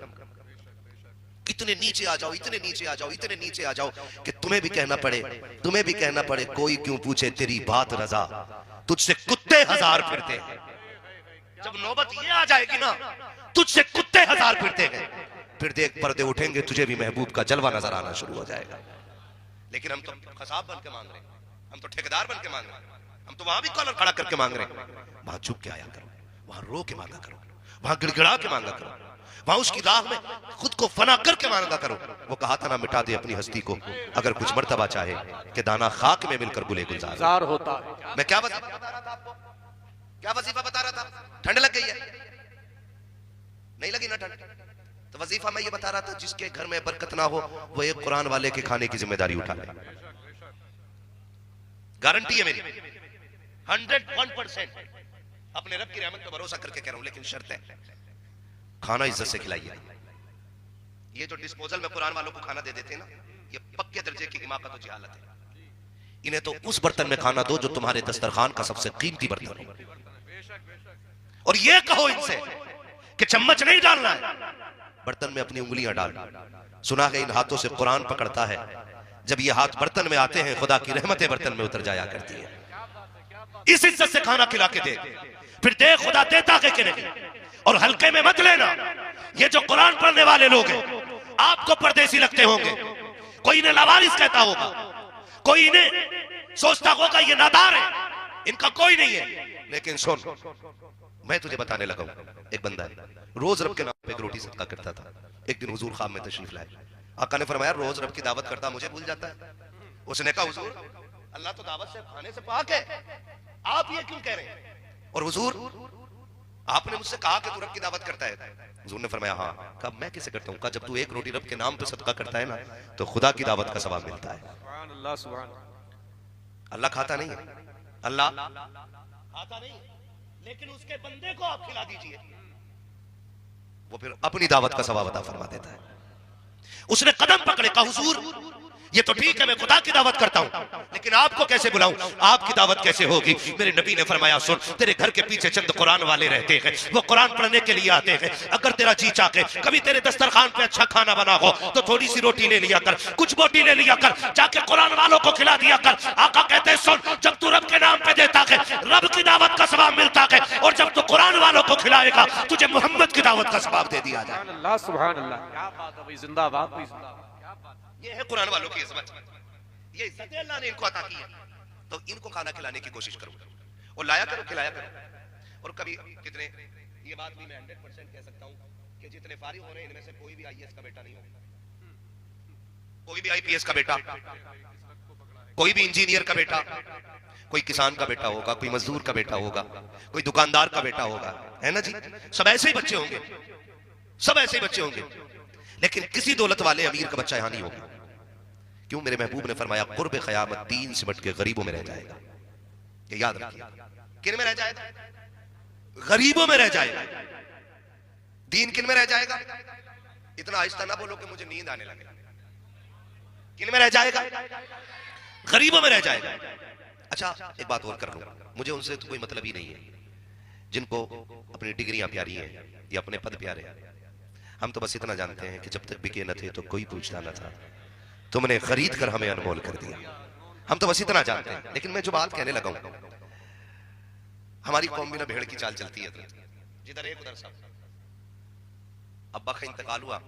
इतने नीचे आ जाओ, इतने नीचे आ जाओ, इतने नीचे आ जाओ कि तुम्हें भी कहना पड़े, तुम्हें भी कहना पड़े, कोई क्यों पूछे तेरी बात रजा, तुझसे कुत्ते हजार फिरते हैं। जब नौबत ये आ जाएगी ना, तुझसे कुत्ते हजार फिरते हैं, फिर देख पर्दे उठेंगे, तुझे भी महबूब का जलवा नजर आना शुरू हो जाएगा। लेकिन हम तो खसाब बन के मांग रहे हैं, हम तो ठेकेदार बन के मांग रहे हैं, हम तो वहां भी कॉलर खड़ा करके मांग रहे हैं। वहां चुप के आया करो, वहां रो के मांगा करो, वहां गिड़गिड़ा के मांगा करो, वहां उसकी राह में खुद को फना करके मांगा करो। वो कहा था ना, मिटा दे अपनी हस्ती को अगर कुछ मर्तबा चाहे कि दाना खाक में मिलकर गुले गुलजार होता है। मैं क्या वजीफा बता रहा था आपको, क्या वजीफा बता रहा था? ठंड लग गई है, नहीं लगी ना ठंड? तो वजीफा मैं ये बता रहा था, जिसके घर में बरकत ना हो वो एक कुरान वाले के खाने की जिम्मेदारी उठा ले। गारंटी है मेरी 101%, अपने रब की रहमत पर भरोसा करके कह रहा हूं। लेकिन शर्त है, खाना इज्जत से खिलाइए। ये जो डिस्पोजल में कुरान वालों को खाना दे देते हैं ना, ये पक्के दर्जे की हिमाकत और जहालत है। इन्हें तो उस बर्तन में खाना दो जो तुम्हारे दस्तरखान का सबसे कीमती बर्तन हो, और ये कहो इनसे कि चम्मच नहीं डालना है, बर्तन में अपनी उंगलियां डाल। सुना है इन हाथों से कुरान पकड़ता है, जब ये हाथ बर्तन में आते हैं खुदा की रहमतें बर्तन में उतर जाया करती है। इस इज्जत से खाना खिला के दे, फिर दे खुदा देता है कि नहीं। और हल्के में मत लेना, ये जो कुरान पढ़ने वाले लोग हैं आपको परदेसी लगते होंगे, कोई इन्हें लावारिस कहता होगा, कोई इन्हें सोचता होगा ये नादार है, इनका कोई नहीं है। लेकिन सुन, मैं तुझे बताने लगा हूं, एक बंदा है रोज रब के नाम पे एक रोटी सदका करता था। एक दिन हुजूर ख्वाब में तशरीफ लाए, आका ने फरमाया रोज रब की दावत करता मुझे भूल जाता है। उसने कहा हुजूर अल्लाह तो दावत से खाने से पाक है, आप ये क्यों कह रहे हैं? और हुजूर आपने मुझसे कहा कि तू रब की दावत करता है। हुजूर ने फरमाया हाँ। कहा मैं किसे करता हूँ? कहा जब तू एक रोटी रब के नाम पे सदका करता है ना, तो खुदा की दावत का सवाब मिलता है। अल्लाह खाता नहीं है, अल्लाह खाता नहीं, लेकिन उसके बंदे को आप खिला दीजिए, वो फिर अपनी दावत का सवाब अता फरमा देता है। उसने कदम पकड़े, कहा हुजूर ये तो ठीक है मैं खुदा की दावत करता हूं, लेकिन आपको कैसे बुलाऊं, आपकी दावत कैसे होगी? मेरे नबी ने फरमाया सुन, तेरे घर के पीछे चंद कुरान वाले रहते हैं, वो कुरान पढ़ने के लिए आते हैं। अगर तेरा जी चाहे कभी तेरे दस्तरखान पे अच्छा खाना बना हो तो थोड़ी सी रोटी ले लिया कर, कुछ बोटी ले लिया कर, जाके कुरान वालों को खिला दिया कर। आका कहते हैं सुन, जब तू रब के नाम पे देता है रब की दावत का सवाब मिलता है, और जब तू कुरान वालों को खिलाएगा तुझे मोहम्मद की दावत का सवाब दे दिया जाए। सुभान अल्लाह, क्या बात है भाई, जिंदाबाद भाई, जिंदाबाद। ये है कुरान वालों की इज्जत, ये इज्जत अल्लाह ने इनको अता की है। तो इनको खाना खिलाने की कोशिश करो, और लाया करो, खिलाया करो। और कभी कितने, ये बात भी मैं 100% कह सकता हूं कि जितने फारिग हो रहे हैं इनमें से कोई भी आईएएस का बेटा नहीं होगा, कोई भी आईपीएस का बेटा, कोई भी इंजीनियर का बेटा, कोई किसान का बेटा होगा, कोई मजदूर का बेटा होगा, कोई दुकानदार का बेटा होगा, है ना जी? सब ऐसे ही बच्चे होंगे, सब ऐसे ही बच्चे होंगे, लेकिन किसी दौलत वाले अमीर का बच्चा यहां नहीं होगा। क्यों? मेरे महबूब ने फरमाया कुर्ब क़यामत दीन सिमट के गरीबों में रह जाएगा। ये याद रखिए, किन में रह जाएगा? गरीबों में रह जाएगा। दीन किन में रह जाएगा? इतना आहिस्ता ना बोलो कि मुझे नींद आने लगे। किन में रह जाएगा? गरीबों में रह जाएगा। अच्छा एक बात और कर लूं, मुझे उनसे तो कोई मतलब ही नहीं है जिनको अपनी डिग्रियां प्यारी हैं या अपने पद प्यारे हैं। हम तो बस इतना जानते हैं कि जब तक बिके न थे तो कोई पूछता न था, तुमने खरीद कर हमें अनमोल कर दिया। हम तो बस इतना जानते हैं। लेकिन मैं जो बात कहने लगा हूं, हमारी कौम में ना भेड़ की चाल चलती है, जिधर एक उधर सब। अब्बा का इंतकाल हुआ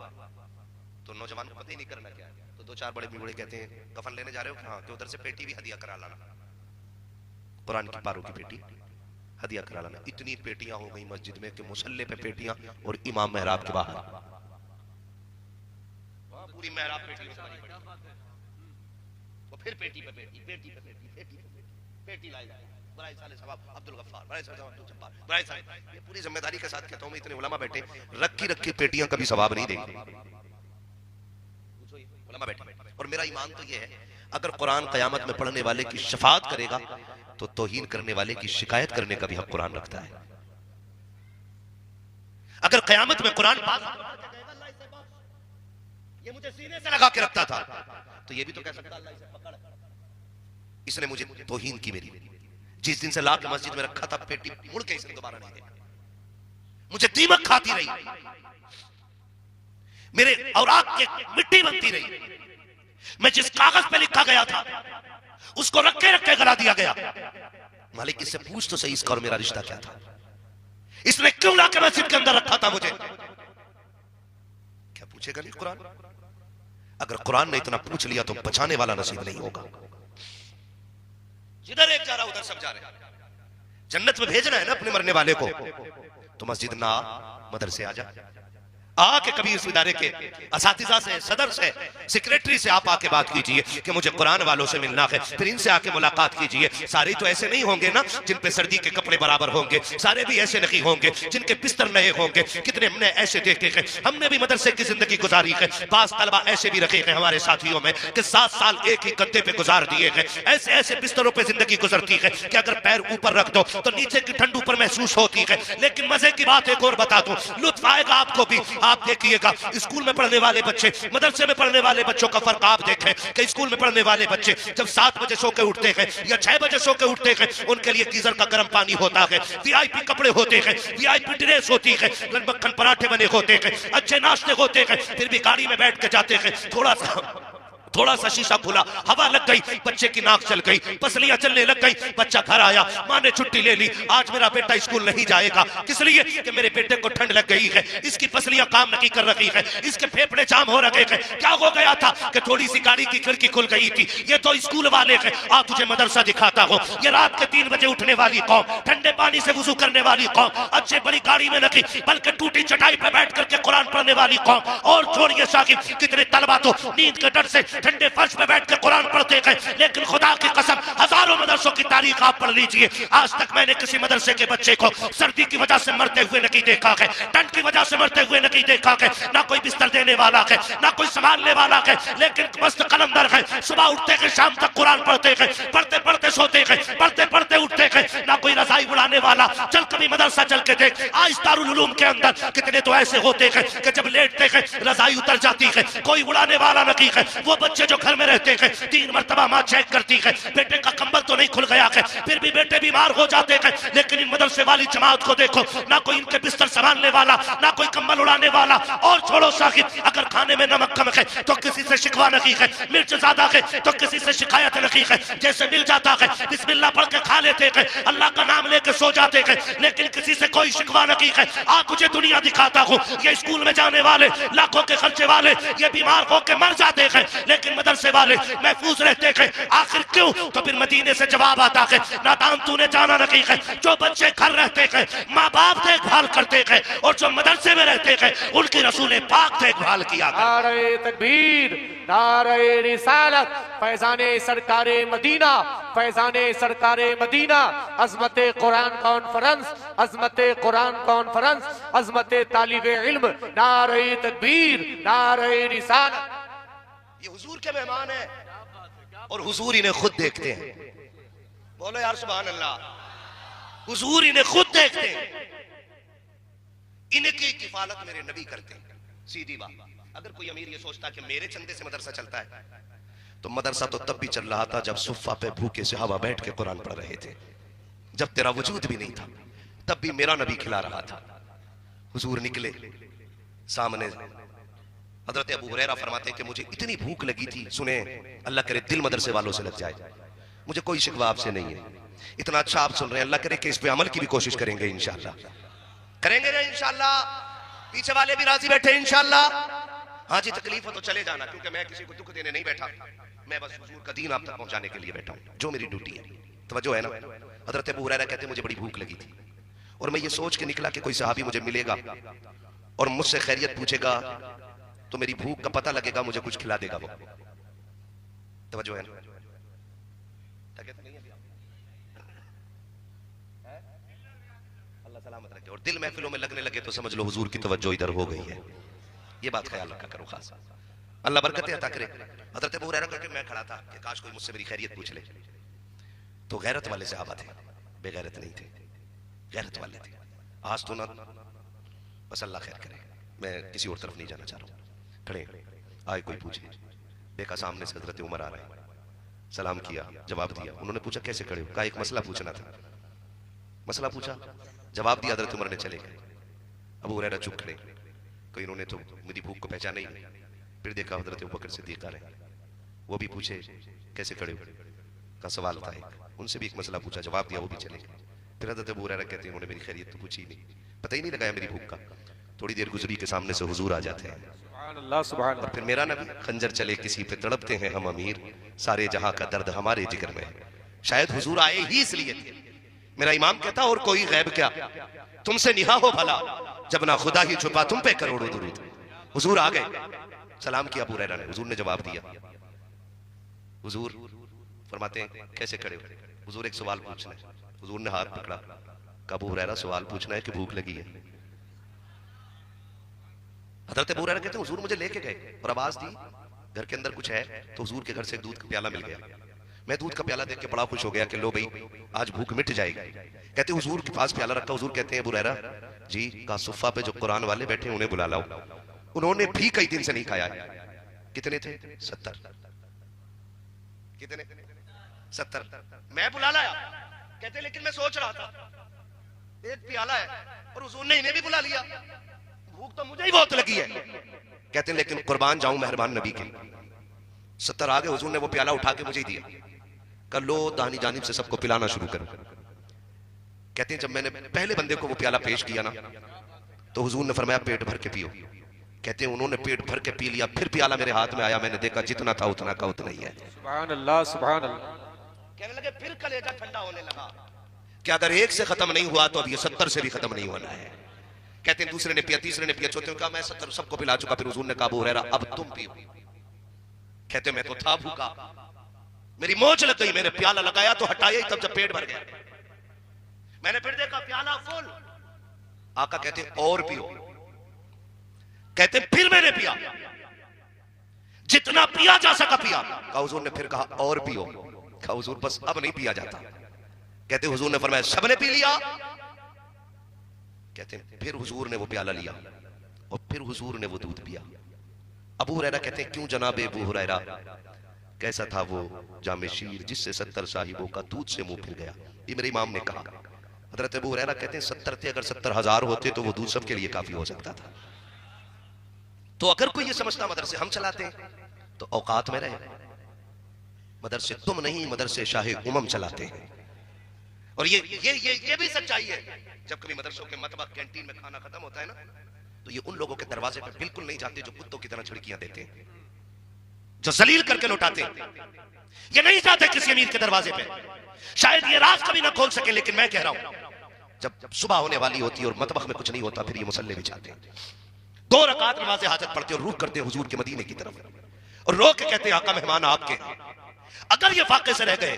तो नौजवान को पता ही नहीं करना क्या है, तो दो चार बड़े बूढ़े कहते हैं कफन लेने जा रहे हो? हाँ। तो उधर से पेटी भी हदिया करा लाना, कुरान की पारों की पेटी हदिया करा लाना। इतनी पेटियां हो गई मस्जिद में कि मुसल्ले पे पेटियां और इमाम मेहराब के बाहर पूरी मेहराब पेटियों से भरी पड़ी। वो और फिर पेटी पे पेटी, पेटी पे पेटी, पेटी पे पेटी, पेटी लाई जाए। बड़ा साले सवाब अब्दुल गफ्फार, बड़ा साले सवाब अब्दुल जब्बार, बड़ा साले, ये पूरी जिम्मेदारी के साथ कहता हूं मैं, इतने उलमा बैठे, रखी रखी पेटियां कभी सवाब नहीं देंगे। उलमा बैठे, और मेरा ईमान तो ये है, अगर कुरान क़यामत में पढ़ने वाले की शफाअत करेगा तो तौहीन करने वाले की शिकायत करने का भी हक कुरान रखता है। अगर क़यामत में कुरान ये मुझे सीने से लगा के रखता था, तो ये भी तो कह सकता अल्लाह इसे पकड़, इसने मुझे तौहीन की मेरी, जिस दिन से ला के मस्जिद में रखा था पेटी मुड़ के इसने दोबारा नहीं देखा, मुझे दीमक खाती रही, मेरे औराक के मिट्टी बनती रही, मैं जिस कागज पे लिखा गया था उसको रखे रखे गला दिया गया। मालिक इससे पूछ तो सही, इसका और मेरा रिश्ता क्या था, इसने क्यों ला के मस्जिद के अंदर रखा था मुझे? क्या पूछेगा नहीं कुरान? अगर कुरान ने इतना पूछ लिया तो बचाने वाला नसीब नहीं होगा। जिधर एक जा रहा उधर सब जा रहे। जन्नत में भेजना है ना अपने मरने वाले को, तो मस्जिद ना मदरसे आ जा, आके कभी इस इदारे के असातिज़ा से, सदर से, सेक्रेटरी से आप आके बात कीजिए कि मुझे कुरान वालों से मिलना है, फिर इनसे आके मुलाकात कीजिए। सारे तो ऐसे नहीं होंगे ना जिन पे सर्दी के कपड़े बराबर होंगे, सारे भी ऐसे नहीं होंगे जिनके बिस्तर नए होंगे। कितने हमने ऐसे देखे हैं, हमने भी मदरसे की जिंदगी गुजारी है। बास तलबा ऐसे भी रखे हैं हमारे साथियों में कि 7 साल एक ही गद्दे पे गुजार दिए हैं। ऐसे ऐसे बिस्तरों पे जिंदगी गुजरती है कि अगर पैर ऊपर रख दो तो नीचे की ठंड ऊपर महसूस होती है। लेकिन मजे की बात एक और बता दूं, लुत्फ आएगा आपको भी। आप देखिएगा स्कूल में पढ़ने वाले बच्चे, मदरसे में पढ़ने वाले बच्चों का फर्क आप देखें कि स्कूल में पढ़ने वाले बच्चे जब 7 बजे सो के उठते हैं या 6 बजे सो के उठते हैं, उनके लिए गीजर का गर्म पानी होता है, वीआईपी कपड़े होते हैं, वीआईपी ड्रेस होती है, मक्खन पराठे बने होते हैं, अच्छे नाश्ते होते हैं, फिर भी गाड़ी में बैठ के जाते हैं। थोड़ा सा शीशा खुला, हवा लग गई, बच्चे की नाक चल गई, पसलियां चलने लग गई। बच्चा घर आया, माँ ने छुट्टी ले ली, आज मेरा बेटा स्कूल नहीं जाएगा। किस लिए? कि मेरे बेटे को ठंड लग गई है, इसकी पसलियां काम नहीं कर रही है, इसके फेफड़े जाम हो रहे हैं। क्या हो गया था कि थोड़ी सी गाड़ी की खिड़की खुल गई थी। ये तो स्कूल वाले हैं। आ तुझे मदरसा दिखाता हो, ये रात के 3 बजे उठने वाली कौम, ठंडे पानी से वुजू करने वाली कौम, अच्छे बड़ी गाड़ी में नहीं बल्कि टूटी चटाई पे बैठ करके कुरान पढ़ने वाली कौम। और छोड़िए साकिब, कितने तलबा तो नींद के डर से ठंडे फर्श पे बैठ के कुरान पढ़ते हैं। लेकिन खुदा की कसम, हजारों मदरसों की तारीख आप पढ़ लीजिए, आज तक मैंने किसी मदरसे के बच्चे को सर्दी की वजह से मरते हुए नहीं देखा है, ठंड की वजह से मरते हुए नहीं देखा है। ना कोई बिस्तर देने वाला है, ना कोई संभालने वाला है, लेकिन मस्त कलंदर है। सुबह उठते हैं, शाम तक कुरान पढ़ते हैं, पढ़ते पढ़ते सोते हैं, पढ़ते पढ़ते उठते हैं। ना कोई रजाई उड़ाने वाला। चल कभी मदरसा चल के देख, आज दारुल उलूम के अंदर कितने तो ऐसे होते हैं कि जब लेटते हैं रजाई उतर जाती है, कोई उड़ाने वाला नहीं है। वो बच्चे जो घर में रहते हैं, 3 मरतबा माँ चेक करती है, बेटे का कंबल तो नहीं खुल गया है, फिर भी बेटे बीमार हो जाते हैं। लेकिन इन मदरसे वाली जमात को देखो, ना कोई इनके बिस्तर संभालने वाला, ना कोई कंबल उड़ाने वाला। और छोड़ो साकिब, अगर खाने में नमक कम है तो किसी से शिकवा नहीं है, मिर्च ज्यादा है तो किसी से शिकायत नहीं है। जैसे मिल जाता है बिस्मिल्लाह पढ़ के खा लेते हैं, अल्लाह का नाम लेकर सो जाते हैं, लेकिन किसी से कोई शिकवा नहीं है। आ तुझे दुनिया दिखाता हूँ, ये स्कूल में जाने वाले, लाखों के खर्चे वाले, ये बीमार होकर मर जाते हैं, लेकिन मदरसे वाले महफूज रहते हैं। आखिर क्यों? तो फिर मदीने से जवाब आता है, नादान तूने जाना नहीं है। जो बच्चे घर रहते हैं, माँ बाप देखभाल करते हैं, और जो मदरसे में रहते हैं उनकी रसूल पाक देखभाल किया। नारे तकबीर, नारे रिसालत, फैजाने सरकारे मदीना, फैजाने सरकारे मदीना, अज़मते कुरान कॉन्फ्रेंस, अज़मते कुरान कॉन्फ्रेंस, अज़मते तालिबे इल्म, नारे तकबीर, नारे रिसालत। ये हुजूर के मेहमान है और हुजूर इन्हें खुद देखते हैं। बोलो यार सुभान अल्लाह। हुजूर इन्हें खुद देखते हैं, इनकी किफालत मेरे नबी करते हैं। सीधी बात, अगर कोई अमीर ये सोचता कि मेरे चंदे से मदरसा चलता है, तो मदरसा तो तब भी चल रहा था जब सुफ़ा पे भूखे सहाबा बैठ के कुरान पढ़ रहे थे, जब तेरा वजूद भी नहीं था, तब भी मेरा नबी खिला रहा था। हुजूर निकले सामने, हजरत अबू हुरैरा फरमाते हैं कि मुझे इतनी भूख लगी थी, सुने अल्लाह करे दिल मदरसे वालों से लग जाए, मुझे कोई शिकवा आपसे नहीं है, इतना अच्छा आप सुन रहे हैं, अल्लाह करे कि इस पे अमल की भी कोशिश करेंगे इंशाअल्लाह, करेंगे ना इंशाअल्लाह। पीछे वाले भी राजी बैठे इंशाअल्लाह। हाँ जी, तकलीफ हो तो चले जाना, क्योंकि मैं किसी को दुख देने नहीं बैठा, मैं बस हुजूर का दीन आप तक पहुंचाने के लिए बैठा हूं, जो मेरी ड्यूटी है। तवज्जो है ना। हजरत अबू हुरैरा कहते मुझे बड़ी भूख लगी थी, और मैं ये सोच के निकला कि कोई सहाबी मुझे मिलेगा और मुझसे खैरियत पूछेगा, तो मेरी भूख का पता लगेगा, मुझे कुछ खिला देगा वो। तवज्जो है ना। थके तो नहीं है? अल्लाह सलामत रखे। और दिल महफिलों में लगने लगे तो समझ लो हुजूर की तवज्जो इधर हो गई है। ये बात ख्याल रखा करो खास। अल्लाह बरकतें अता करे। हजरत अबू हुरैरा करके मैं खड़ा था कि काश कोई मुझसे मेरी खैरियत पूछ ले, तो गैरत वाले सहाबा थे, बेगैरत नहीं थे, गैरत वाले थे। आज तो ना बस अल्लाह खैर करे, मैं किसी और तरफ नहीं जाना चाह रहा हूँ। खड़े आए, कोई पूछे, देखा सामने से हजरत उमर आ रहे हैं, सलाम किया, जवाब दिया। उन्होंने पूछा कैसे खड़े हो? कहा एक मसला पूछना था। मसला पूछा, जवाब दिया, हजरत उमर ने चले गए। अबू हुरैरा चुप खड़े। कोई इन्होंने तो मेरी भूख को पहचाना ही नहीं। फिर देखा हजरत अबू बकर सिद्दीक आ रहे, वो भी पूछे कैसे खड़े हो? का सवाल था एक, उनसे भी एक मसला पूछा, जवाब दिया, वो भी चले गए। फिर हजरत अबू हुरैरा कहते हैं उन्होंने मेरी खैरियत तो पूछी ही नहीं, पता ही नहीं लगाया मेरी भूख का। थोड़ी देर गुजरी के सामने से हुजूर आ जाते हैं। और फिर मेरा नबी, खंजर चले किसी पे तड़पते हैं हम अमीर, सारे जहां का दर्द हमारे जिगर में है। शायद हुजूर आए ही इसलिए थे। मेरा इमाम कहता और कोई गैब क्या, तुमसे निहा हो भला, जब ना खुदा ही छुपा तुम पे करोड़ों दुरूद। हुजूर आ गए, सलाम किया अबू हुरैरा ने, हुजूर ने जवाब दिया। हुजूर फरमाते हैं कैसे खड़े हो? हुजूर एक सवाल पूछना है। हुजूर ने हाथ पकड़ा, कहा अबू हुरैरा सवाल पूछना है कि भूख लगी है? हजरत अबू हुरैरा कहते हैं हुजूर मुझे लेके गए और आवाज दी घर के अंदर कुछ है, तो हुजूर के घर से दूध का प्याला मिल गया। मैं दूध का प्याला देख के बड़ा खुश हो गया कि लो भाई आज भूख मिट जाएगी। कहते हुजूर के पास प्याला रखा, हुजूर कहते हैं अबू हुरैरा जी का सुफ़ा पे जो कुरान वाले बैठे उन्हें बुला लाओ, उन्होंने भी कई दिन से नहीं खाया। कितने थे? 70। कितने? 70। मैं बुला लाया। कहते लेकिन मैं सोच रहा था एक प्याला है और हुजूर ने इन्हें भी बुला लिया, भूख तो मुझे ही बहुत लगी है। कहते हैं लेकिन कुर्बान जाऊं मेहरबान नबी के, 70 आ गए, हुजूर ने वो प्याला उठा के मुझे ही दिया, कर लो दानी जानिब से सबको पिलाना शुरू करो। कहते हैं जब मैंने पहले बंदे को वो प्याला पेश किया ना, तो हुजूर ने फरमाया पेट भर के पियो। कहते हैं उन्होंने पेट भर के पी लिया, फिर प्याला मेरे हाथ में आया, मैंने देखा जितना था उतना का उतना ही है। सुभान अल्लाह, सुभान अल्लाह। कहने लगे फिर कलेजा ठंडा होने लगा कि अगर एक से खत्म नहीं हुआ तो अब ये 70 से भी खत्म नहीं होना है। कहते हैं दूसरे ने पिया, तीसरे ने पिया, चौथे ने कहा मैं 70 सबको पिला चुका। फिर हुजूर ने कहा अबू हुरैरा अब तुम पियो। कहते मैं तो था भूखा, मेरी मौज लग गई, मैंने प्याला लगाया तो हटाया ही तब जब पेट भर गया। मैंने फिर देखा प्याला फुल। आका कहते और पियो। कहते फिर मैंने पिया, जितना पिया जा सका पिया। कहा हुजूर ने फिर कहा और पियो। कहा हुजूर बस अब नहीं पिया जाता। कहते हुजूर ने फरमाया सबने पी लिया। कहते फिर हुजूर ने वो प्याला लिया और फिर हुजूर ने वो दूध पिया। अबू हुरैरा कहते हैं क्यों जनाब अबू हुरैरा, कैसा था वो जामे शीर जिससे 70 साहिबों का दूध से मुंह फिर गया। ये मेरे इमाम ने कहा। हजरत अबू हुरैरा कहते हैं 70 थे, अगर 70,000 होते तो वो दूध सबके लिए काफी हो सकता था। तो अगर कोई ये समझता मदरसे हम चलाते हैं तो औकात में रहे। मदरसे तुम नहीं, मदरसे शाहे उमम चलाते हैं। और ये भी सच्चाई है। जब कभी मदरसों के मतबख कैंटीन में खाना खत्म होता है ना, तो ये उन लोगों के दरवाजे पर बिल्कुल नहीं जाते जो कुत्तों की तरह छिड़कियां देते हैं, जो जलील करके लौटाते हैं। ये नहीं जाते किसी अमीर के दरवाजे पे। शायद ये राज कभी ना खोल सके, लेकिन मैं कह रहा हूं जब सुबह होने वाली होती है और मतबख में कुछ नहीं होता, फिर ये मुसल्ले भी जाते हैं, 2 रकात नमाज़े हाजत पढ़ते और रुख करते हुजूर के मदीने की तरफ और रो के कहते हैं आका मेहमान आपके। अगर ये फाके से रह गए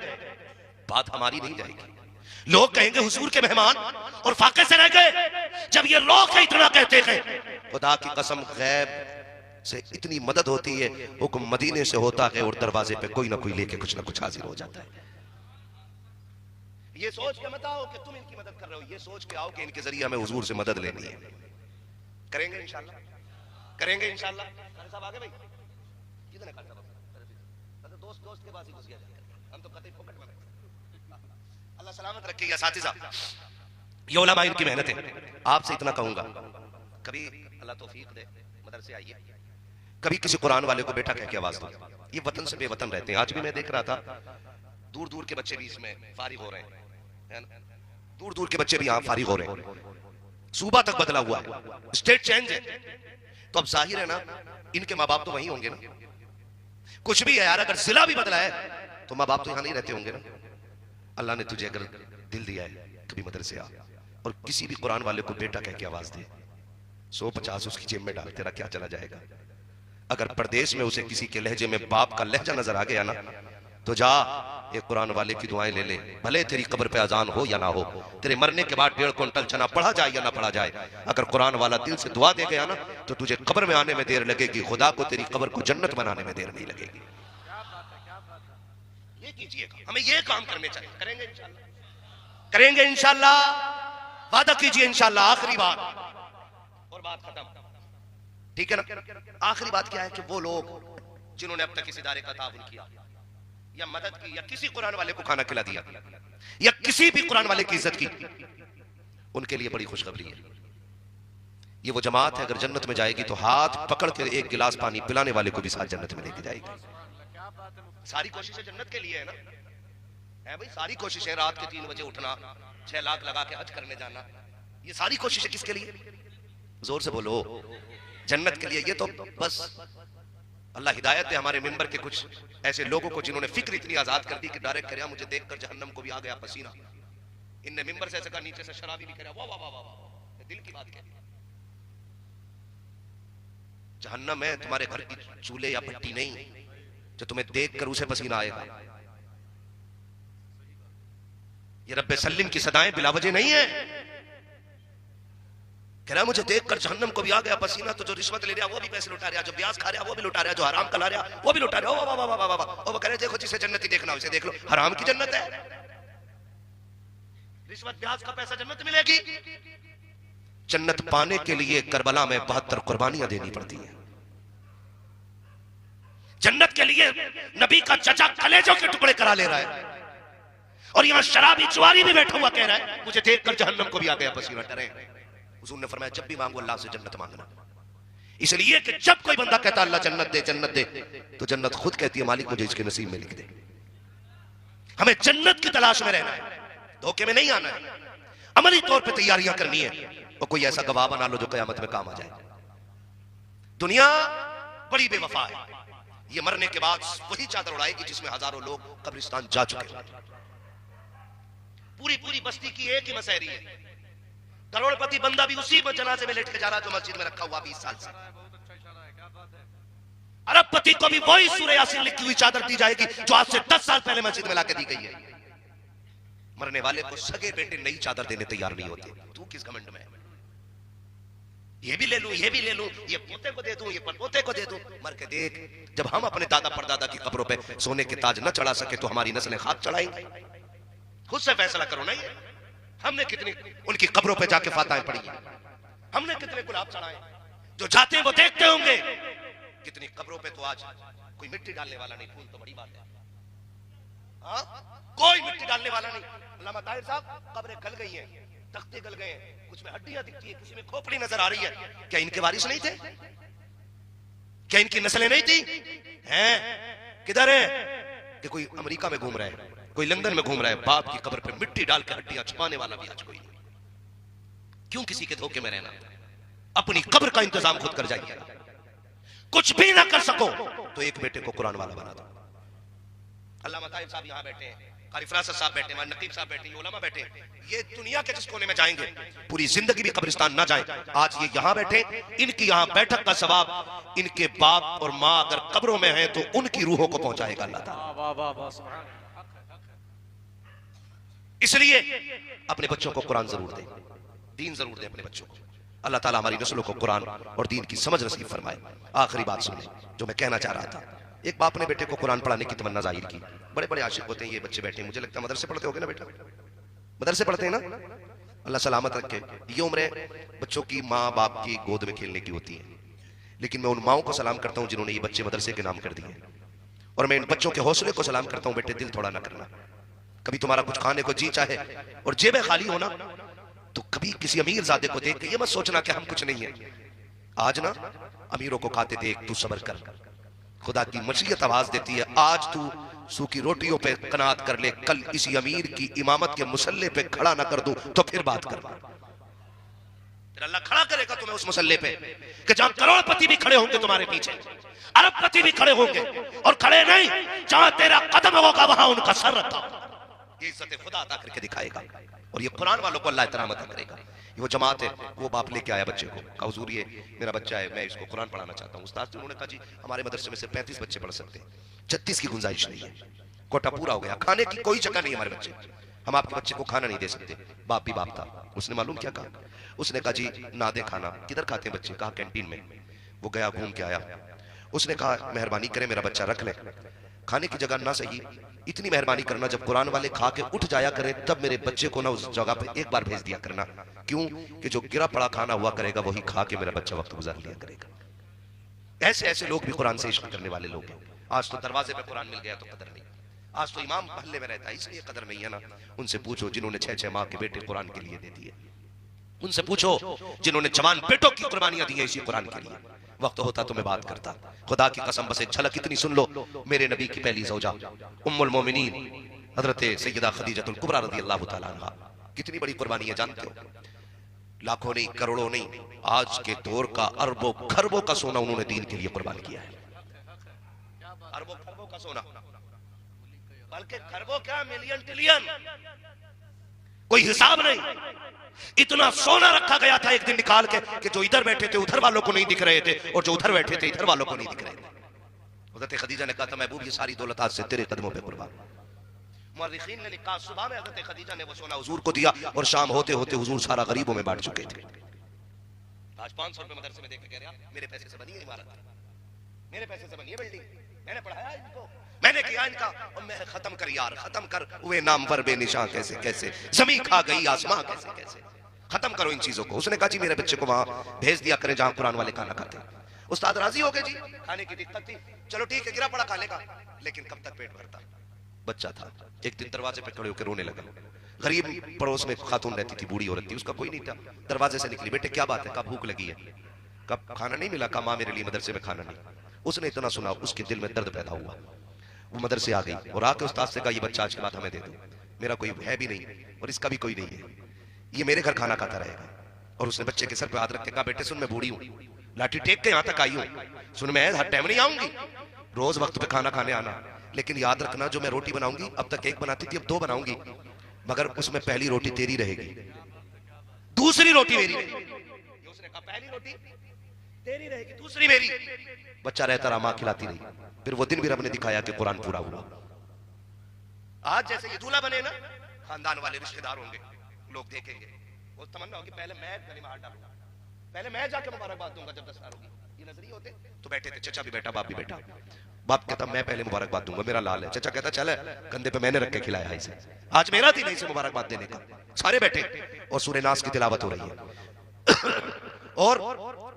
बात हमारी नहीं जाएगी। लोग कहेंगे हुजूर के मेहमान और फाके से रह गए। जब ये लोग इतना कहते हैं, खुदा की कसम गैब से इतनी मदद होती है, हुक्म मदीने से होता है और दरवाजे पे कोई ना कोई लेके कुछ ना कुछ हाजिर हो जाता है। ये सोच के मत आओ कि तुम इनकी मदद कर रहे हो, ये सोच के आओ कि इनके जरिए हमें हुजूर से मदद लेनी है। करेंगे इंशाल्लाह, करेंगे इंशाल्लाह। साहब आगे भाई कितने खर्चा दोस्त के पास ही घुस गया, हम तो कतई फोकट में। अल्लाह सलामत रखे। या साथीजा ये उलमा इनकी मेहनत है। आपसे इतना कहूंगा, कभी अल्लाह तौफीक दे मदरसे आइए, कभी किसी कुरान वाले को बेटा कह के आवाज दो। ये वतन से बेवतन रहते हैं। आज भी मैं देख रहा था दूर दूर के बच्चे भी इसमें फारिग हो रहे हैं, दूर दूर के बच्चे भी यहाँ फारिग हो रहे हैं। सूबा तक बदला हुआ है, स्टेट चेंज है, तो अब जाहिर है ना इनके माँ बाप तो वहीं होंगे ना। कुछ भी है यार, अगर जिला भी बदला है तो माँ बाप तो यहाँ नहीं रहते होंगे ना। अल्लाह ने तुझे अगर दिल दिया है, कभी मदरसे आ और किसी भी कुरान वाले को बेटा कह के आवाज दे, 150 उसकी जेब में डाल, तेरा क्या चला जाएगा। अगर परदेश में उसे किसी के लहजे में बाप का लहजा नजर आ गया ना, तो जा एक कुरान वाले की दुआएं ले ले, भले तेरी कब्र पे अजान हो या ना हो, तेरे मरने के बाद 1.5 क्विंटल चना पढ़ा जाए या ना पढ़ा जाए, अगर कुरान वाला दिल से दुआ दे गया ना तो तुझे कब्र में आने में देर लगेगी, खुदा को तेरी कब्र को जन्नत बनाने में देर नहीं लगेगी। ये कीजिएगा, हमें ये काम करने चाहिए, करेंगे इंशाल्लाह, करेंगे इंशाल्लाह, वादा कीजिए इंशाल्लाह। आखिरी बात और बात खत्म, ठीक है ना। आखिरी बात क्या है कि वो लोग जिन्होंने अब तक इस इदारे का ताउन किया या मदद की या किसी कुरान वाले को खाना खिला दिया या किसी भी कुरान वाले की इज्जत की, उनके लिए बड़ी खुशखबरी है। ये वो जमात है अगर जन्नत में जाएगी तो हाथ पकड़ के एक गिलास पानी पिलाने वाले को भी साथ जन्नत में लेके जाएगी। सारी कोशिशें जन्नत के लिए है ना, है भाई, सारी कोशिशें रात के 3 बजे उठना, 6 लाख लगा के हज करने जाना, ये सारी कोशिशें किसके लिए? जोर से बोलो, जन्नत के लिए। ये तो बस अल्लाह हिदायत है हमारे मिंबर के कुछ ऐसे लोगों को जिन्होंने फिक्र इतनी आजाद कर दी कि डायरेक्ट कह मुझे देखकर जहन्नम को भी आ गया पसीना। इनने मिंबर से ऐसे कहा, नीचे से शराबी भी कह वाह वाह वाह वाह, दिल की बात कह। जहन्नम है तुम्हारे घर की चूल्हे या भट्टी नहीं जो तुम्हें देखकर उसे पसीना आएगा। ये रब्बे सल्लिम की सदाएं बिलावजे नहीं है। कह रहा मुझे देखकर जहन्नम को भी आ गया पसीना, तो जो रिश्वत ले रहा वो भी पैसे लुटा रहा, जो ब्याज खा रहा वो भी लुटा रहा, जो हराम कला रहा वो भी लुटा रहा। वाह वाह वाह वाह वाह। और वो कह रहे देखो जिसे जन्नती देखना उसे देख लो, हराम की जन्नत है। रिश्वत ब्याज का पैसा जन्नत मिलेगी। जन्नत पाने के लिए करबला में 72 कुर्बानियां देनी पड़ती हैं। जन्नत के लिए नबी का चचा कलेजों के टुकड़े करा ले रहा है, और यहां शराबी चुआरी भी बैठा हुआ कह रहा है मुझे देखकर जहन्नम को भी आ गया पसीना। डरे हुजूर ने फरमाया जब भी मांगो अल्लाह से जन्नत मांगना, इसलिए कि जब कोई बंदा कहता अल्लाह जन्नत दे तो जन्नत खुद कहती है मालिक मुझे इसके नसीब में लिख दे। हमें जन्नत की तलाश में रहना है, धोखे में नहीं आना है, अमली तौर पे तैयारियां करनी है, और कोई ऐसा गवाह बना लो जो कयामत में काम आ जाए। दुनिया बड़ी बेवफा है, ये मरने के बाद वही चादर उड़ाएगी जिसमें हजारों लोग कब्रिस्तान जा चुके हैं। पूरी पूरी बस्ती की एक ही मसहरी है, करोड़पति बंदा भी उसी जनाजे में लेट के जा रहा जो मस्जिद में रखा हुआ 20 साल से। अरबपति को भी वही सूरह यासीन लिखी हुई चादर दी जाएगी जो आज से 10 साल पहले मस्जिद में लाके दी गई है। मरने वाले को सगे बेटे नई चादर देने तैयार नहीं होते। तू किस घमंड में है? ये भी ले लूं, ये भी ले लूं, ये पोते को दे दूं, ये पोते को दे दूं। मर के देख, जब हम अपने दादा परदादा की कब्रों पे सोने के ताज न चढ़ा सके तो हमारी नस्लें खाक चढ़ाएंगे। खुद से फैसला करो ना। ये हमने कितनी उनकी कब्रों पे जाके फाताएं पढ़ी है, हमने कितने गुलाब चढ़ाए। जो जाते हैं वो देखते होंगे कितनी कब्रों पे तो आज कोई मिट्टी डालने वाला नहीं। फूल तो बड़ी बात है, हाँ कोई मिट्टी डालने वाला नहीं। अल्लामा ताहिर साहब कब्रें गल गई हैं, तख्ते गल गए हैं, कुछ में हड्डियां दिखती है, किसी में खोपड़ी नजर आ रही है। क्या इनके वारिस नहीं थे? क्या इनकी नस्लें नहीं थी? हैं किधर है? कि कोई अमेरिका में घूम रहा है, कोई लंदन में घूम रहा है, बाप की कब्र पे मिट्टी डाल के हड्डियां छुपाने वाला भी आज कोई नहीं। क्यों किसी के धोखे में रहना? अपनी कब्र का इंतजाम खुद कर जाइए। कुछ भी ना कर सको तो एक बेटे को कुरान वाला बना दो। अल्लामा ताहिर साहब यहां बैठे हैं, कारी फरासत साहब बैठे हैं, नकीब साहब बैठे हैं, उलमा बैठे हैं। ये दुनिया के जिस कोने में जाएंगे पूरी जिंदगी भी कब्रिस्तान ना जाए, आज ये यहां बैठे, इनकी यहां बैठक का सवाब इनके बाप और मां अगर कब्रों में है तो उनकी रूहों को पहुंचाएगा अल्लाह ताला। इसलिए अपने बच्चों को कुरान जरूर दें, दीन जरूर दें अपने बच्चों को। अल्लाह ताला हमारी नस्लों को कुरान और दीन की समझ नसीब फरमाए। आखिरी बात सुने जो मैं कहना चाह रहा था। एक बाप ने बेटे को कुरान पढ़ाने की तमन्ना जाहिर की। बड़े बड़े आशिक होते हैं ये बच्चे बैठे, मुझे लगता है मदरसे पढ़ते होगे ना बेटा, मदरसे पढ़ते हैं ना, अल्लाह सलामत रखे। ये उम्र बच्चों की माँ बाप की गोद में खेलने की होती है, लेकिन मैं उन माओं को सलाम करता हूँ जिन्होंने ये बच्चे मदरसे के नाम कर दिए, और मैं इन बच्चों के हौसले को सलाम करता हूँ। बेटे दिल थोड़ा ना करना, कभी तुम्हारा कुछ खाने को जी चाहे और जेबें खाली होना तो कभी किसी अमीर जादे को देख के ये मत सोचना कि हम कुछ नहीं है। आज ना अमीरों को खाते देख तू सब्र कर, खुदा की मशीयत आवाज देती है। आज तू सूखी रोटियों पे कनात कर ले, कल इसी अमीर की इमामत के मुसल्ले पे खड़ा ना कर दूं तो फिर बात कर। अल्लाह खड़ा करेगा तुम्हें उस मुसल्ले पे कि जहां करोड़पति भी खड़े होंगे तुम्हारे पीछे, अरबपति भी खड़े होंगे, और खड़े नहीं जहां तेरा कदम होगा वहां उनका सर रखा। ये इज्जत खुदा अता करके दिखाएगा, और ये कुरान वालों को अल्लाह एहतराम अता करेगा। ये वो जमात है, वो बाप लेके आया बच्चे को, कहा हुजूर ये मेरा बच्चा है, मैं इसको कुरान पढ़ाना चाहता हूँ। उस्ताद उन्होंने कहा जी हमारे मदरसे में से 35 बच्चे पढ़ सकते हैं, 36 की गुंजाइश नहीं है। कोटा पूरा हो गया, खाने की कोई जगह नहीं हमारे बच्चे, हम आपके बच्चे को खाना नहीं दे सकते। बाप भी बाप था। उसने मालूम क्या कहा? उसने कहा जी ना दे खाना। किधर खाते हैं बच्चे? कहा कैंटीन में। वो गया, घूम के आया। उसने कहा मेहरबानी करें मेरा बच्चा रख ले, खाने की जगह ना सही, इतनी मेहरबानी करना जब कुरान वाले खा के उठ जाया करें तब मेरे बच्चे को ना उस जगह पे एक बार भेज दिया करना। क्यों? कि जो गिरा पड़ा खाना हुआ करेगा वही खा के मेरा बच्चा वक्त गुजार लिया करेगा। ऐसे ऐसे लोग भी कुरान से इश्क करने वाले लोग हैं। आज तो दरवाजे पे कुरान मिल गया तो कदर नहीं, आज तो इमाम महल्ले में रहता है इसलिए कदर नहीं है ना। उनसे पूछो जिन्होंने 6-6 माह के बेटे कुरान के लिए दे दिए, उनसे पूछो जिन्होंने जवान बेटों की कुर्बानियां दी है इसी कुरान के लिए। वक्त होता तो मैं बात करता, खुदा की कसम बस एक झलक इतनी सुन लो। मेरे नबी की पहली ज़ौजा उम्मुल मोमिनीन हजरत सैयदा खदीजतुल कुबरा रज़ियल्लाहु ताला अन्हा, कितनी बड़ी कुर्बानी है जानते हो? लाखों नहीं, करोड़ों नहीं, आज के दौर का अरबों खरबों का सोना उन्होंने दीन के लिए कुर्बान किया है। अरबों खरबों का सोना, बल्कि खरबों क्या, मिलियन ट्रिलियन, कोई हिसाब नहीं। इतना सोना रखा गया था एक दिन निकाल के कि जो इधर बैठे थे उधर वालों को नहीं दिख रहे थे और जो उधर बैठे थे इधर वालों को नहीं दिख रहे थे। हज़रत खदीजा ने कहा था महबूब ये सारी दौलत आज से तेरे कदमों पे कुर्बान। मुअर्रिखीन ने लिखा सुबह में हज़रत खदीजा ने वो सोना हुजूर को दिया और शाम होते होते हुजूर सारा गरीबों में बांट चुके थे। आज 500 रुपए मदरसे में देख के कह रहे हैं मेरे पैसे से बनी है इमारत, मेरे पैसे से बनी है बिल्डिंग, मैंने पढ़ाया इनको, मैंने किया इनका। और मैं खत्म कर यार, खत्म कर, हुए नामवर बेनिशां कैसे कैसे, जमीन खा गई आसमां कैसे कैसे, खत्म करो इन चीजों को। उसने कहा जी मेरे बच्चे को वहां भेज दिया करें जहां कुरान वाले खाना खाते हैं। उस्ताद राजी हो गए जी, खाने की दिक्कत थी, चलो ठीक है गिरा पड़ा खा लेगा, लेकिन कब तक पेट भरता? बच्चा था, एक दिन दरवाजे पे खड़े होकर रोने लगा। गरीब पड़ोस में खातून रहती थी, बूढ़ी औरत थी, उसका कोई नहीं था। दरवाजे से निकली, बेटे क्या बात है? कब भूख लगी है? कब खाना नहीं मिला? कहा माँ मेरे लिए मदरसे में खाना नहीं। उसने इतना सुना उसके दिल में दर्द पैदा हुआ, वो मदरसे आ गई और आके उस्ताद से कहा ये बच्चा आज के बाद हमें दे दो, मेरा कोई है भी नहीं और इसका भी कोई नहीं है, ये मेरे घर खाना खाता रहेगा। और उसने बच्चे के सर पे हाथ रख के कहा बेटे सुन मैं बूढ़ी हूँ, लाठी टेक के यहाँ तक आई हूँ, सुन मैं हर टाइम नहीं आऊंगी, रोज वक्त पे खाना खाने आना, लेकिन याद रखना जो मैं रोटी बनाऊंगी अब तक एक बनाती थी अब 2 बनाऊंगी, मगर उसमें पहली रोटी तेरी रहेगी, दूसरी रोटी मेरी रहेगी। उसने कहा पहली रोटी तेरी रहेगी, दूसरी मेरी। बच्चा रहता रहा, मां खिलाती रही। फिर वो दिन भी रब ने दिखाया कि कुरान पूरा हुआ। आज जैसे ये दूल्हा बने ना, खानदान वाले रिश्तेदार होंगे, लोग देखेंगे, वो तमन्ना होगी पहले मैं गले में हाथ डालूंगा, पहले मैं जाके मुबारकबाद दूंगा जब दस्तकार होगी। ये नजरिए होते तो बैठे थे, चचा भी बैठा, बाप भी बैठा, बाप कहता मैं पहले मुबारकबाद दूंगा, मेरा लाल है, चचा कहता चल कंधे पे मैंने रख के खिलाया इसे, आज मेरा दिन है इसे मुबारकबाद देने का। सारे बैठे और सूरह नास की तिलावत हो रही है और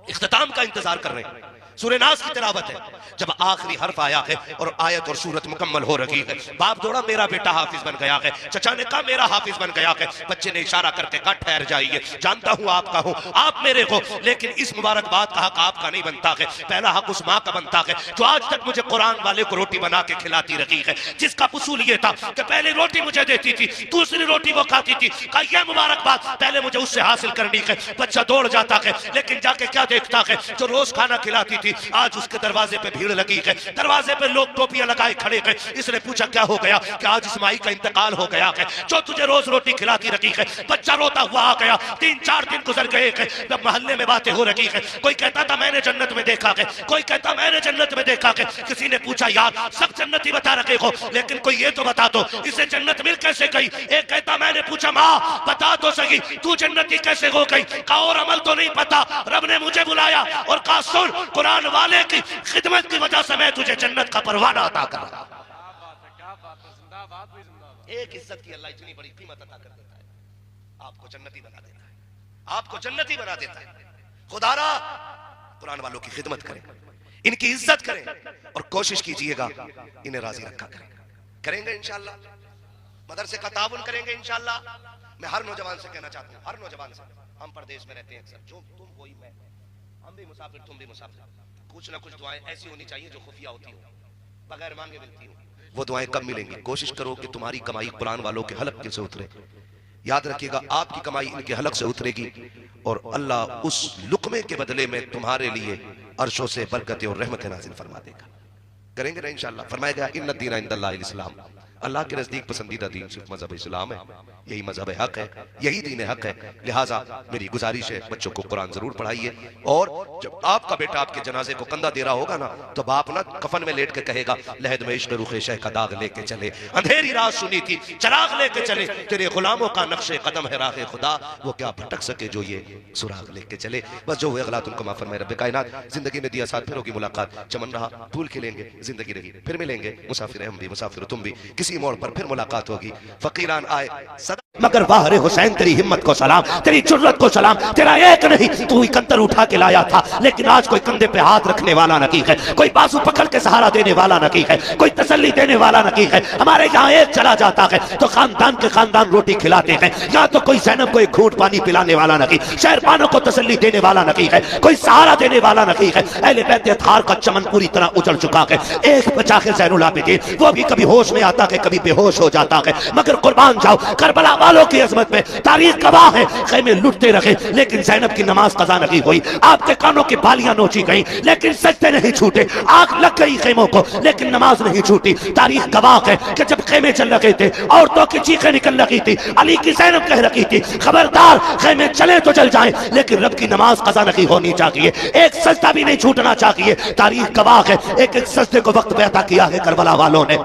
इख्तिताम का इंतजार कर रहे हैं। सूरह नास की तिलावत है, जब आखिरी हर्फ आया है और आयत और सूरत मुकम्मल हो रही है, बाप दौड़ा मेरा बेटा हाफिज बन गया है, चचा ने कहा मेरा हाफिज बन गया है, बच्चे ने इशारा करके कहा ठहर जाइए, जानता हूं आपका हूं, आप मेरे हो, लेकिन इस मुबारकबाद का हक आपका नहीं बनता है, पहला हक उस मां का बनता है जो आज तक मुझे कुरान वाले को रोटी बना के खिलाती रही है, जिसका उसूल ये था कि पहले रोटी मुझे देती थी, दूसरी रोटी वो खाती थी। कहा यह मुबारकबाद पहले मुझे उससे हासिल करनी है। बच्चा दौड़ जाता है, लेकिन जाके क्या देखता है, जो रोज खाना खिलाती थी आज उसके दरवाजे पे भीड़ लगी है, दरवाजे पे लोग टोपियां लगाए खड़े हैं। इसने पूछा क्या हो गया? कि आज इस माई का इंतकाल हो गया है जो तुझे रोज रोटी खिलाती रही है। बच्चा रोता हुआ आ गया, 3-4 दिन गुजर गए हैं, जब मोहल्ले में बातें हो रही है, कोई कहता था मैंने जन्नत में देखा है, कोई कहता मैंने जन्नत में देखा है। किसी ने पूछा यार सब जन्नती बता रखे हो, लेकिन कोई ये तो बता दो इसे जन्नत मिल कैसे गई? एक कहता मैंने पूछा माँ बता तो सही तू जन्नती कैसे हो गई? कहा और अमल तो नहीं पता, रब ने मुझे बुलाया और कहा सुन कुरान वाले की खिदमत की वजह से मैं तुझे जन्नत का परवाना अता कर रहा। एक इज्जत की अल्लाह इतनी बड़ी कीमत अता कर देता है, आपको जन्नती बना देता है, आपको जन्नती बना देता है। खुदारा कुरान वालों की खिदमत करें, इनकी इज्जत करें और कोशिश कीजिएगा इन्हें राजी रखा करें। करेंगे इंशाअल्लाह, मदरसे का ताउन करेंगे इंशाअल्लाह। मैं हर नौजवान से कहना चाहता हूँ, हर नौजवान से, हम परदेश में रहते हैं अक्सर, जो तुम वही मैं, हम भी मुसाफिर तुम भी मुसाफिर, कुछ ना कुछ दुआएं ऐसी होनी चाहिए जो खुफिया होती हो, बगैर मांगे मिलती हो। वो दुआएं कब मिलेंगी? कोशिश करो कि तुम्हारी कमाई कुरान वालों के हलक से उतरे। याद रखिएगा आपकी कमाई इनके हलक से उतरेगी और अल्लाह उस लुकमे के बदले में तुम्हारे लिए अर्शों से बरकतें और रहमतें नाज़िल फरमा देगा। करेंगे ना इंशाअल्लाह? फरमाया गया इन्ना दीना इंदल्लाहिल इस्लाम, अल्लाह के नजदीक पसंदीदा दीन सिर्फ मजहब इस्लाम है, यही मजहब हक है, यही दीन हक है। लिहाजा मेरी गुजारिश है बच्चों को कुरान जरूर पढ़ाइए। और जब आपका बेटा आपके जनाजे को कंधा दे रहा होगा ना, तो बाप ना कफन में लेट के कहेगा लहद में इश्क रुखे शह का दाग लेके चले, अंधेरी रात सुनी थी चराग लेके चले, तेरे गुलामों का नक्शे कदम है राह खुदा, वो क्या भटक सके जो ये सुराग लेके चले। बस जो हुए गलत उनको माफ फरमाए रब्बे कायनात। जिंदगी में दिया साथ फिर होगी मुलाकात, चमन रहा फूल खिलेंगे, जिंदगी रही फिर मिलेंगे, मुसाफिर हम भी मुसाफिर तुम भी, किसी मोड़ पर फिर मुलाकात होगी। फकीरान आए सदा मगर वाह रे हुसैन तेरी हिम्मत को सलाम, तेरी जुर्रत को सलाम, तेरा एक नहीं तू इकहत्तर उठा के लाया था, लेकिन आज कोई कंधे पे हाथ रखने वाला नहीं है, कोई बाजू पकड़ के सहारा देने वाला नहीं है, कोई तसल्ली देने वाला नहीं है। हमारे यहाँ एक चला जाता है तो खानदान के खानदान रोटी खिलाते हैं, यहाँ तो कोई जैनब को एक घूंट पानी पिलाने वाला नहीं, शहरबानों को तसल्ली देने वाला नहीं है, कोई सहारा देने वाला नहीं है। अहले बैत अतहार का चमन पूरी तरह उजड़ चुका है। एक बचा है ज़ैनुल आबिदीन, वो भी कभी होश में आता है कभी बेहोश हो जाता है, मगर कुर्बान जाओ करबला वालों की अजमत में। तारीख गवाह है खेमे लुटते रहे लेकिन ज़ैनब की नमाज कज़ा नहीं हुई, आपके कानों की बालियां नोची गई लेकिन सजदे नहीं छूटे, आग लग गई खेमों को लेकिन नमाज नहीं छूटी। तारीख गवाह है कि जब खेमे चल रहे थे औरतों की चीखें निकल रही थी, अली की ज़ैनब कह रही थी खबरदार खेमे चले तो चल जाएं लेकिन रब की नमाज कज़ा नहीं होनी चाहिए, एक सजदा भी नहीं छूटना चाहिए। तारीख गवाह है एक एक सजदे को वक्त पे अता किया है करबला वालों ने,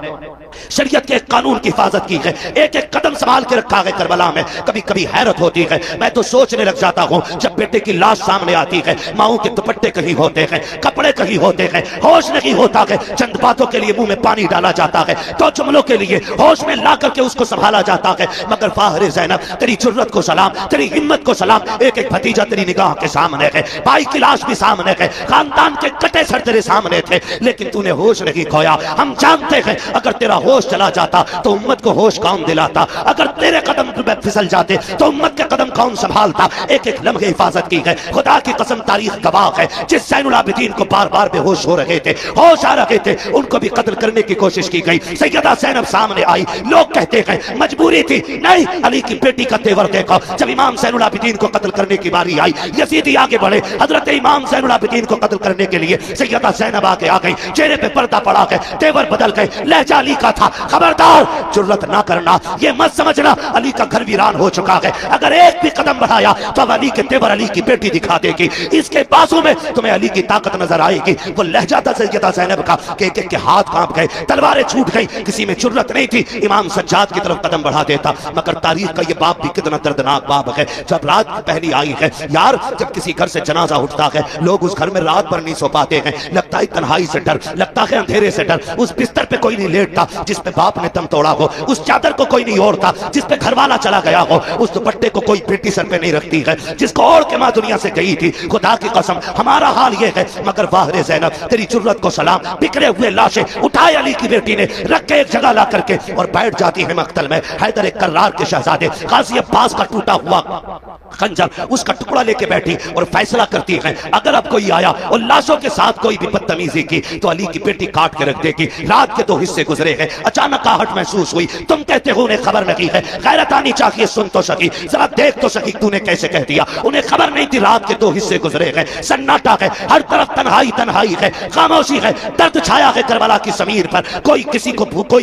शरीयत के कानून की हिफाजत की है, एक एक कदम संभाल के रखा है करबला में। कभी कभी हैरत होती है, मैं तो सोचने लग जाता हूँ जब बेटे की लाश सामने आती है, माओ के दुपट्टे कहीं होते हैं, कपड़े कहीं होते हैं, होश नहीं होता है, चंद बातों के लिए मुंह में पानी डाला जाता है, तो जुमलों के लिए होश में ला करके उसको संभाला जाता है। मगर फाहरे ज़ैनब तेरी जुर्रत को सलाम, तेरी हिम्मत को सलाम, एक एक भतीजा तेरी निगाह के सामने है, भाई की लाश भी सामने है, खानदान के कटे सर तेरे सामने थे लेकिन तूने होश नहीं खोया। हम जानते हैं अगर तेरा होश चला जाता तो उम्मत को होश कौन दिलाता, अगर तेरे कदम फिसल जाते तो उम्मत के कदम कौन संभालता। एक एक लम्हे हिफाजत की है, खुदा की कसम तारीख गवाह है, जिस ज़ैनुल आबिदीन को बार बार बेहोश हो रहे थे, होश आ रहे थे, उनको भी कत्ल करने की कोशिश की गई। सैयदा ज़ैनब सामने आई, लोग कहते हैं मजबूरी थी, नहीं अली की बेटी का तेवर देखो। जब इमाम ज़ैनुल आबिदीन को कत्ल करने की बारी आई, यजीदी आगे बढ़े, हजरत इमाम ज़ैनुल आबिदीन को कत्ल करने के लिए सैयदा ज़ैनब आगे आ गई, चेहरे पे पर्दा पड़ा है, तेवर बदल गए, लहजा अली का था। खबरदार जुर्रत ना करना, ये मत समझना अली का घर वीरान हो चुका है, अगर एक भी कदम बढ़ाया तो अब अली के तेवर अली की बेटी दिखा देगी, इसके बाजू में तुम्हें अली की ताकत नजर आएगी। वो लहजा था सैयदा ज़ैनब का कि एक के हाथ कांप गए, तलवारें छूट गई, किसी में जुर्रत नहीं थी इमाम सज्जाद की तरफ कदम बढ़ा देता। मगर तारीख का ये बाप भी कितना दर्दनाक बाप है। जब रात पहली आई है यार, जब किसी घर से जनाजा उठता है लोग उस घर में रात भर नहीं सो पाते हैं, लगता है तन्हाई से डर, लगता है अंधेरे से डर, उस बिस्तर पे कोई नहीं लेटता जिस पे बाप ने दम तोड़ा हो, उस चादर को कोई नहीं ओढ़ता जिस पे घरवाला चला गया हो, उस दुपट्टे को कोई बेटी सर पे नहीं रखती है जिसको ओढ़ के मां दुनिया से गई थी। खुदा की कसम हमारा हाल ये है। मगर वाह रे ज़ैनब तेरी जुर्रत को सलाम, बिखरे हुए लाशें उठाए अली की बेटी ने, रख के एक जगह ला करके और बैठ जाती है मक्तल में। हैदर कर्रार के शहजादे गाजी अब्बास का टूटा हुआ खंजर उसका टुकड़ा लेके बैठी और फैसला करती है अगर अब कोई आया और लाशों के साथ कोई भी बदतमीजी की तो अली की बेटी काट के रख देगी। रात के 2 हिस्से गुजरे हैं, अचानक आहट महसूस हुई, तुम कहते हो उन्हें खबर नहीं है, गैरत आनी चाहिए, सुन तो सकी, जरा देख तो सकी तूने कैसे कह दिया। उन्हें खबर नहीं थी रात के 2 हिस्से गुजरे हैं, सन्नाटा है, हर तरफ तन्हाई तन्हाई है, खामोशी है, दर्द छाया है करबला की ज़मीन पर, कोई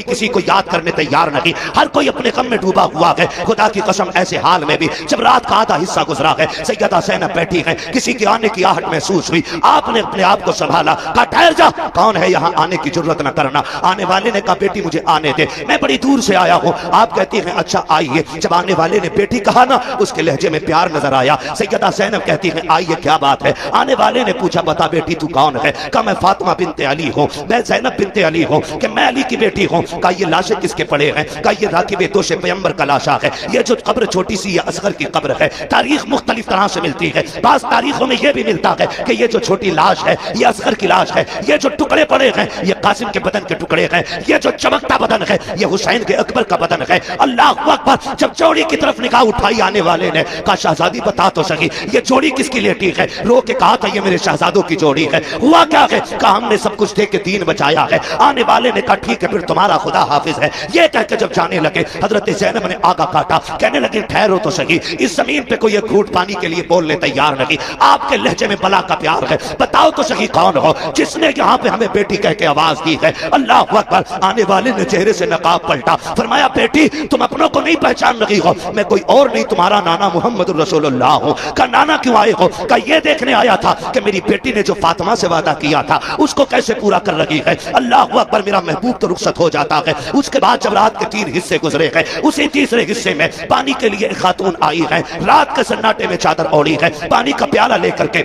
किसी को याद करने तैयार नहीं, हर कोई अपने गम में डूबा हुआ है। खुदा की कसम ऐसे हाल में भी जब रात का आधा हिस्सा गुजरा है, सैयदा ज़ैनब बैठी है, किसी के आने की आहट महसूस हुई, आपने अपने आप को संभाला, कहा ठहर जा, कौन है यहाँ, आने की जरूरत न करना। आने वाले ने कहा बेटी मुझे आने दे, मैं बड़ी दूर से आया हूँ। आप कहती हैं अच्छा आइए। जब आने वाले ने बेटी कहा ना, उसके लहजे में प्यार नजर आया। सैयदा ज़ैनब कहती है आइए क्या बात है। आने वाले ने पूछा बता बेटी तू कौन है। कहा मैं फातिमा बिनते अली हूँ, मैं ज़ैनब बिनते अली हूँ, कि मैं अली की बेटी हूँ। कहा ये लाशें किसके पड़े हैं। कहा ये राकिब दोशे पैगंबर का लाशा है, ये जो कब्र छोटी सी है असगर की कब्र है। तारीख मुख्तलिफ तरह से मिलती है, बास तारीखों में यह भी मिलता है कि ये जो छोटी लाश है ये असगर की लाश है, ये जो टुकड़े पड़े हैं ये कासिम के बदन के टुकड़े हैं, ये जो चमकता बदन है ये हुसैन के अकबर का बदन है। अल्लाह अकबर। जब जोड़ी की तरफ निगाह उठाई आने वाले ने, कहा शहजादी बता तो सही ये जोड़ी किसकी लेटी है। रो के कहा था ये मेरे शहजादों की जोड़ी है। हुआ क्या है। कहा हमने सब कुछ दे के दीन बचाया है। आने वाले ने कहा ठीक है फिर तुम्हारा खुदा हाफिज है। ये कहकर जब जाने लगे हजरत ज़ैनब ने आगा काटा, कहने लगे ठहरो तो सही, इस जमीन पे कोई एक घूंट पानी के लिए बोलने तैयार नहीं, आपके लहजे में बला का प्यार है, बताओ तो सही कौन हो जिसने यहाँ पे हमें बेटी कह के आवाज दी है। अल्लाह अकबर। आने वाले वाले ने चेहरे से नकाब पलटा, फरमाया बेटी तुम अपनों को नहीं पहचान रही हो, मैं कोई और नहीं तुम्हारा नाना मोहम्मद रसूलुल्लाह हूँ। का नाना क्यों आए हो? का ये देखने आया था कि मेरी बेटी ने जो फातिमा से वादा किया था उसको कैसे पूरा कर रही है। अल्लाह अकबर, मेरा महबूब तो रुखसत हो जाता है। उसके बाद जब रात के 3 हिस्से गुजरे हैं, उसी तीसरे हिस्से में पानी के लिए एक खातून आई है, रात के सन्नाटे में चादर ओढ़ी है, पानी का प्याला लेकर के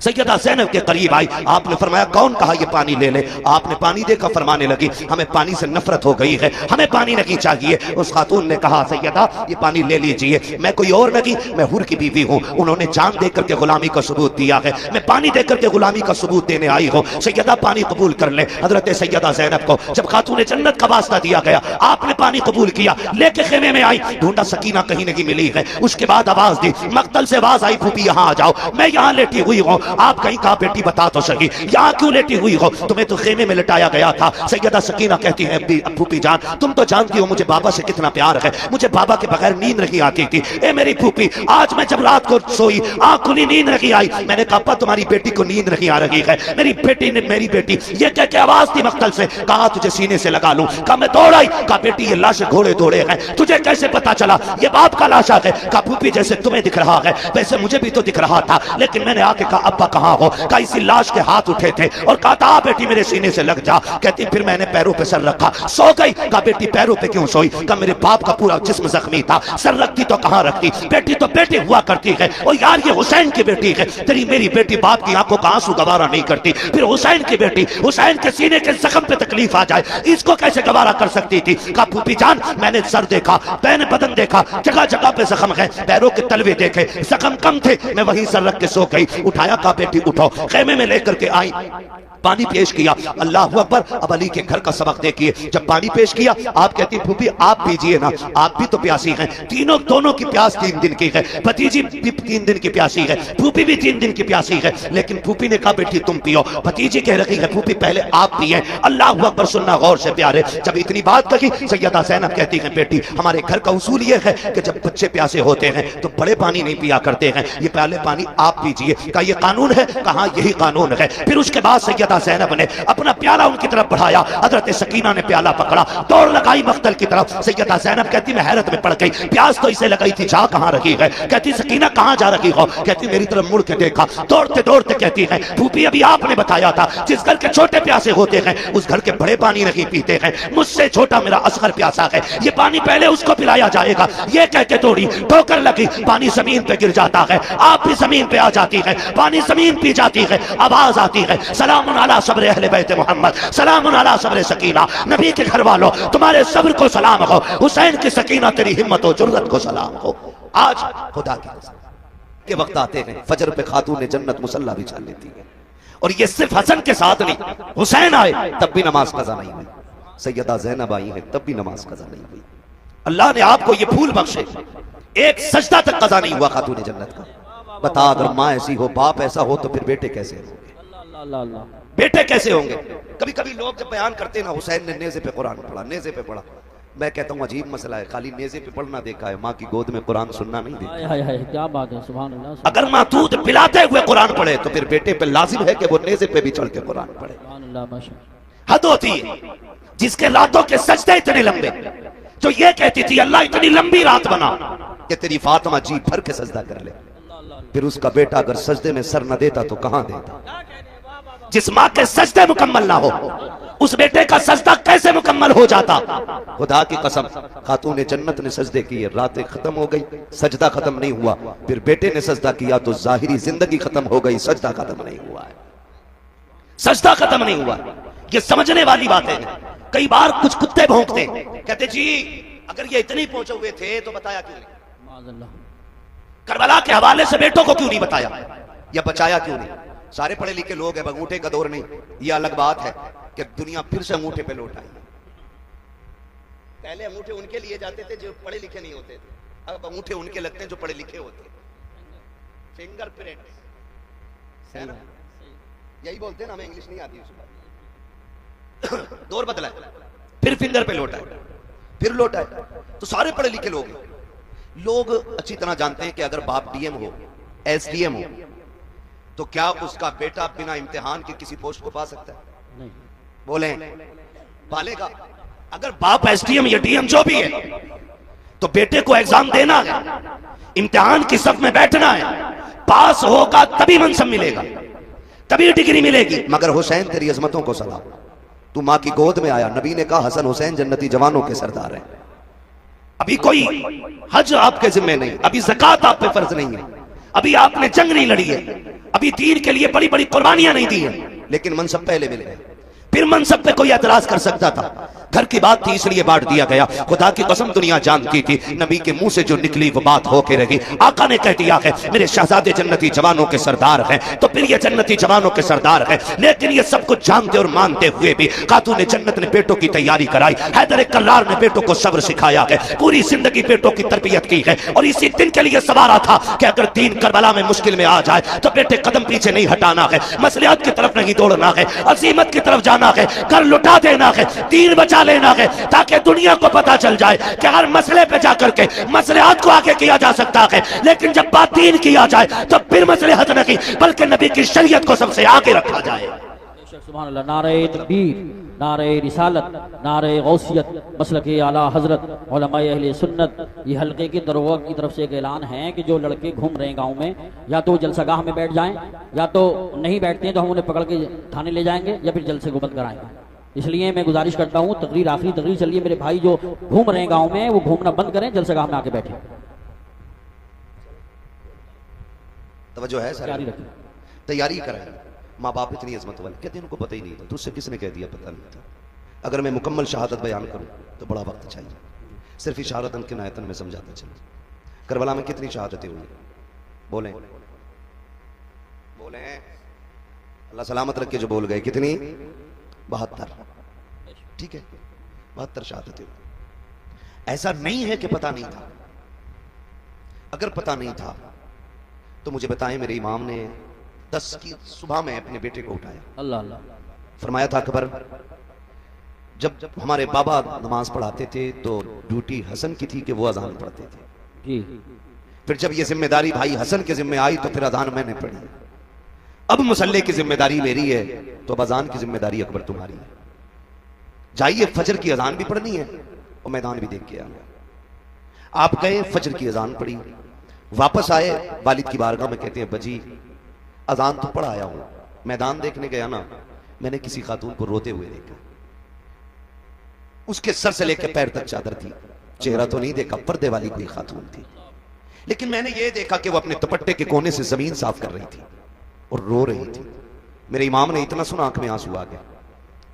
सैयदा ज़ैनब के करीब आई। आपने फरमाया कौन कहा ये पानी ले ले? आपने पानी देखा, फरमाने लगी हमें पानी से नफरत हो गई है, हमें पानी नहीं चाहिए। उस खातून ने कहा सैयदा ये पानी ले लीजिए, मैं कोई और नहीं, मैं हुर की बीवी हूँ, उन्होंने जान दे करके गुलामी का सबूत दिया है, मैं पानी दे करके गुलामी का सबूत देने आई हूँ। सैयदा पानी कबूल कर ले। हजरत सैयदा ज़ैनब को जब खातून जन्नत का वास्ता दिया गया, आपने पानी कबूल किया, लेके खेमे में आई, ढूंढा सकीना कहीं नहीं मिली है। उसके बाद आवाज दी, मक्तल से आवाज आई, फूफी यहाँ आ जाओ, मैं यहाँ लेटी हुई हूँ, आप कहीं कहा बेटी बता तो सही यहाँ क्यों लेटी हुई हो? तुम्हें तो खेमे में लटाया गया था। सैयदा सकीना कहती है फूफी जान तुम तो जानती हो मुझे बाबा से कितना प्यार है, मुझे बाबा के बगैर नींद नहीं आती थी। ए मेरी फूफी, आज मैं जब रात को सोई आंख खुली, नींद नहीं आई, मैंने कहा पापा तुम्हारी बेटी को नींद नहीं आ रही है। मेरी बेटी ने, मेरी बेटी ये कह के आवाज दी मक्तल से, कहा तुझे सीने से लगा लूं। कहा मैं दौड़ आई, कहा बेटी ये लाश घोड़े दौड़े हैं, तुझे कैसे पता चला ये बाप का लाशा है? कहा फूफी जैसे तुम्हें दिख रहा है वैसे मुझे भी तो दिख रहा था, लेकिन मैंने आके कहा अब्बा कहाँ हो? कहा इसी लाश के हाथ उठे थे और कहा था बेटी मेरे सीने से लग जा। कहती फिर मैंने पैरों पे सर रखा, सो गई। कहा बेटी पैरों पे क्यों सोई? कहा मेरे बाप का पूरा जिस्म जख्मी था, सर रखती तो कहाँ रखती? बेटी तो बेटी हुआ करती है। और यार ये हुसैन की बेटी है, तेरी मेरी बेटी बाप की आंखों का आंसू गवारा नहीं करती, फिर हुसैन की बेटी, हुसैन के सीने के जख्म पे तकलीफ आ जाए इसको कैसे गवारा कर सकती थी? कहा फूफी जान मैंने सर देखा, पैन बदन देखा, जगह जगह पे जख्म है, पैरों के तलवे देखे, जख्म कम थे, मैं वहीं सर रख के सो गई। उठाया, कहा बेटी उठो, खेमे में लेकर के आई, पानी पेश किया। अल्लाह अकबर। अब अली के घर का सबक देखिए, जब पानी पेश किया आप कहती फूफी आप पीजिए ना, आप भी तो प्यासी हैं। तीनों दोनों की प्यास 3 दिन की है, भतीजी भी 3 दिन की प्यासी है, फूफी भी 3 दिन की प्यासी है, लेकिन फूफी ने कहा बेटी तुम पियो, भतीजी कह रही है फूफी पहले आप पिए। अल्लाह अकबर। सुनना गौर से प्यारे, जब इतनी बात कही सैयदा ज़ैनब कहती है बेटी हमारे घर का उसूल यह है कि जब बच्चे प्यासे होते हैं तो बड़े पानी नहीं पिया करते हैं, ये पहले पानी आप पीजिए। कहा ये कानून है? कहा यही कानून है। फिर उसके बाद सैयदा ज़ैनब ने अपना प्याला उनकी तरफ बढ़ाया, हजरत सकीना ने प्याला पकड़ा, दौड़ लगाई मख्तल की तरफ। सैयदा ज़ैनब कहती मैं हैरत में पड़ गई, प्यास तो इसे लगाई थी, जा कहां रही है? कहती सकीना कहां जा रही हो? कहती मेरी तरफ मुड़ के देखा, दौड़ते दौड़ते कहती है फूफी अभी आपने बताया था जिस घर के छोटे प्यासे होते हैं उस घर के बड़े पानी नहीं पीते हैं, मुझसे छोटा मेरा असगर प्यासा है, ये पानी पहले उसको पिलाया जाएगा। ये कह के दौड़ी, ठोकर लगी, पानी जमीन पे गिर जाता है, आप भी जमीन पे आ जाती है, पानी जमीन पी जाती है, आवाज आती है सलामुन अला सब्र अहले बैत मोहम्मद, सलामुन अला सब्र सकीना, नबी के घर वालों तुम्हारे सब्र को सलाम हो, हुसैन की सकीना तेरी हिम्मत और जुर्रत को सलाम हो। आज खुदा के वक्त आते हैं फजर पे खातून जन्नत मुसल्ला बिछा लेती है, और ये सिर्फ हसन के साथ नहीं, हुसैन आए तब भी नमाज कज़ा नहीं हुई, सैयदा ज़ैनब आई है तब भी नमाज कज़ा नहीं हुई। अल्लाह ने आपको ये फूल बख्शे, एक सजदा तक कज़ा नहीं हुआ खातून जन्नत का। बता अगर माँ ऐसी हो, बाप ऐसा हो, तो फिर बेटे कैसे होंगे? बेटे कैसे होंगे? कभी कभी लोग जब बयान करते हैं ना हुसैन ने नेज़े पे कुरान पढ़ा, नेज़े पे पढ़ा, मैं कहता हूँ अजीब मसला है, खाली नेज़े पे पढ़ना देखा है, माँ की गोद में कुरान सुनना नहीं देखा। क्या बात है, सुभान अल्लाह। अगर माँ दूध पिलाते हुए कुरान पढ़े तो फिर बेटे पे लाजिम है कि वो नेज़े पे भी चढ़ के कुरान पढ़े। हद होती है जिसके रातों के सजदे इतने लंबे, जो ये कहती थी अल्लाह इतनी लंबी रात बना कि तेरी फातिमा जी भर के सजदा कर ले, फिर उसका बेटा अगर सजदे में सर न देता तो कहां देता? जिस माँ के सजदे मुकम्मल ना हो उस बेटे का सजदा कैसे मुकम्मल हो जाता? खुदा की कसम खातून जन्नत ने सजदे किए, रातें खत्म हो गई, सजदा खत्म नहीं हुआ, फिर बेटे ने सजदा किया तो जाहिरी जिंदगी खत्म हो गई, सजदा खत्म नहीं हुआ है, सजदा खत्म नहीं हुआ। ये समझने वाली बातें हैं। कई बार कुछ कुत्ते भौंकते कहते जी अगर ये इतने पहुंचे हुए थे तो बताया क्यों नहीं? करबला के हवाले से बेटों को क्यों नहीं बताया या बचाया क्यों नहीं? सारे पढ़े लिखे लोग हैं, अंगूठे का दौर नहीं। ये अलग बात है कि दुनिया फिर से अंगूठे पे लौट आई। पहले अंगूठे उनके लिए जाते थे जो पढ़े लिखे नहीं होते थे, अब अंगूठे उनके लगते हैं जो पढ़े लिखे होते हैं। फिंगरप्रिंट है ना, यही बोलते हैं ना, हमें इंग्लिश नहीं आती उसको। दौर बदला, फिर फिंगर पे लौटा है, फिर लौटा है। तो सारे पढ़े लिखे लोग अच्छी तरह जानते हैं कि अगर बाप डीएम हो, एसडीएम हो, तो क्या उसका बेटा बिना इम्तिहान के किसी पोस्ट को पा सकता है? नहीं। बोले पालेगा? अगर बाप एसडीएम या डीएम जो भी है तो बेटे को एग्जाम देना है, इम्तिहान की सफ में बैठना है, पास होगा तभी मनसब मिलेगा, तभी डिग्री मिलेगी। मगर हुसैन तेरी अजमतों को सलाम, तू मां की गोद में आया, नबी ने कहा हसन हुसैन जन्नती जवानों के सरदार हैं। अभी कोई हज आपके जिम्मे नहीं, अभी ज़कात आप पे फर्ज नहीं है, अभी आपने जंग नहीं लड़ी है, अभी दीन के लिए बड़ी बड़ी कुर्बानियां नहीं दी है, लेकिन मनसब पहले मिले गए। फिर मनसब पे कोई एतराज कर सकता था, घर की बात थी इसलिए बांट दिया गया। खुदा की कसम दुनिया जानती थी नबी के मुंह से जो निकली वो बात होके रही। आका ने कह दिया है मेरे शहजादे जन्नती जवानों के सरदार हैं, तो फिर ये जन्नती जवानों के सरदार हैं। लेकिन ये सब कुछ जानते और मानते हुए भी खातून जन्नत ने बेटों की तैयारी कराई। हैदर कल्लार ने बेटों को सब्र सिखाया है, पूरी जिंदगी बेटों की तरबियत की है, और इसी दिन के लिए सवारा था कि अगर दीन करबला में मुश्किल में आ जाए तो बेटे कदम पीछे नहीं हटाना है, मसलियात की तरफ नहीं दौड़ना है, अजीमत की तरफ जाना है, कर लुटा देना है, दीन बचा लेना है, ताकि दुनिया को पता चल जाए कि हर मसले पे जाकर के मसलेहात को आगे किया जा सकता है। लेकिन जब बात दीन किया जाए तो फिर मसलेहत नहीं बल्कि नबी की शरीयत को सबसे आगे रखा जाए। सुभान अल्लाह, नारे तकबीर, नारे रिसालत, नारे गौसियत, मसलके आला हजरत उलमाए अहले सुन्नत। ये हल्के की दरोगा की तरफ से एक ऐलान है कि जो लड़के घूम रहे हैं गांव में, या तो जलसागाह में बैठ जाएं, या तो नहीं बैठते हैं तो हम उन्हें पकड़ के थाने ले जाएंगे, या फिर जलसे को बंद कराएंगे। इसलिए मैं गुजारिश करता हूँ, तकरीर आखिरी तकरीर चलिए, मेरे भाई जो घूम रहे हैं गाँव में वो घूमना बंद करें, जलसागाह में आके बैठे। तवज्जो है सर, जारी रखें, तैयारी करें। माँ बाप इतनी अजमत वाले, कहते हैं उनको पता ही नहीं था, तुझसे किसने कह दिया पता नहीं था। अगर मैं मुकम्मल शहादत बयान करूं तो बड़ा वक्त चाहिए, सिर्फ इशारतन के नायतन में समझाता चले। करबला में कितनी शहादतें हुई बोलें बोलें, अल्लाह सलामत रख के जो बोल गए, कितनी? 72। ठीक है, 72 शहादतें हुई। ऐसा नहीं है कि पता नहीं था, अगर पता नहीं था तो मुझे बताएं, मेरे इमाम ने 10 की सुबह में अपने बेटे को उठाया, अल्लाह अल्लाह, फरमाया था अकबर, जब हमारे बाबा नमाज पढ़ाते थे तो ड्यूटी हसन की थी कि वो अजान पढ़ते थे जी। फिर जब ये जिम्मेदारी भाई हसन के जिम्मे आई तो फिर अजान मैंने पढ़ी। अब मुसल्ले की जिम्मेदारी मेरी है तो अजान की जिम्मेदारी अकबर तुम्हारी है। जाइए, फजर की अजान भी पढ़नी है और मैदान भी देख के आना। आप गए, फजर की अजान पढ़ी, वापस आए, वालिद की बारगाह में कहते हैं बजी अजान तो पढ़ आया हूं, मैदान देखने गया ना, मैंने किसी खातून को रोते हुए देखा, उसके सर से लेकर पैर तक चादर थी, चेहरा तो नहीं देखा, पर्दे वाली कोई खातून थी, लेकिन मैंने ये देखा कि वो अपने दुपट्टे के कोने से जमीन साफ कर रही थी और रो रही थी। मेरे इमाम ने इतना सुना आंख में आंसू आ गया,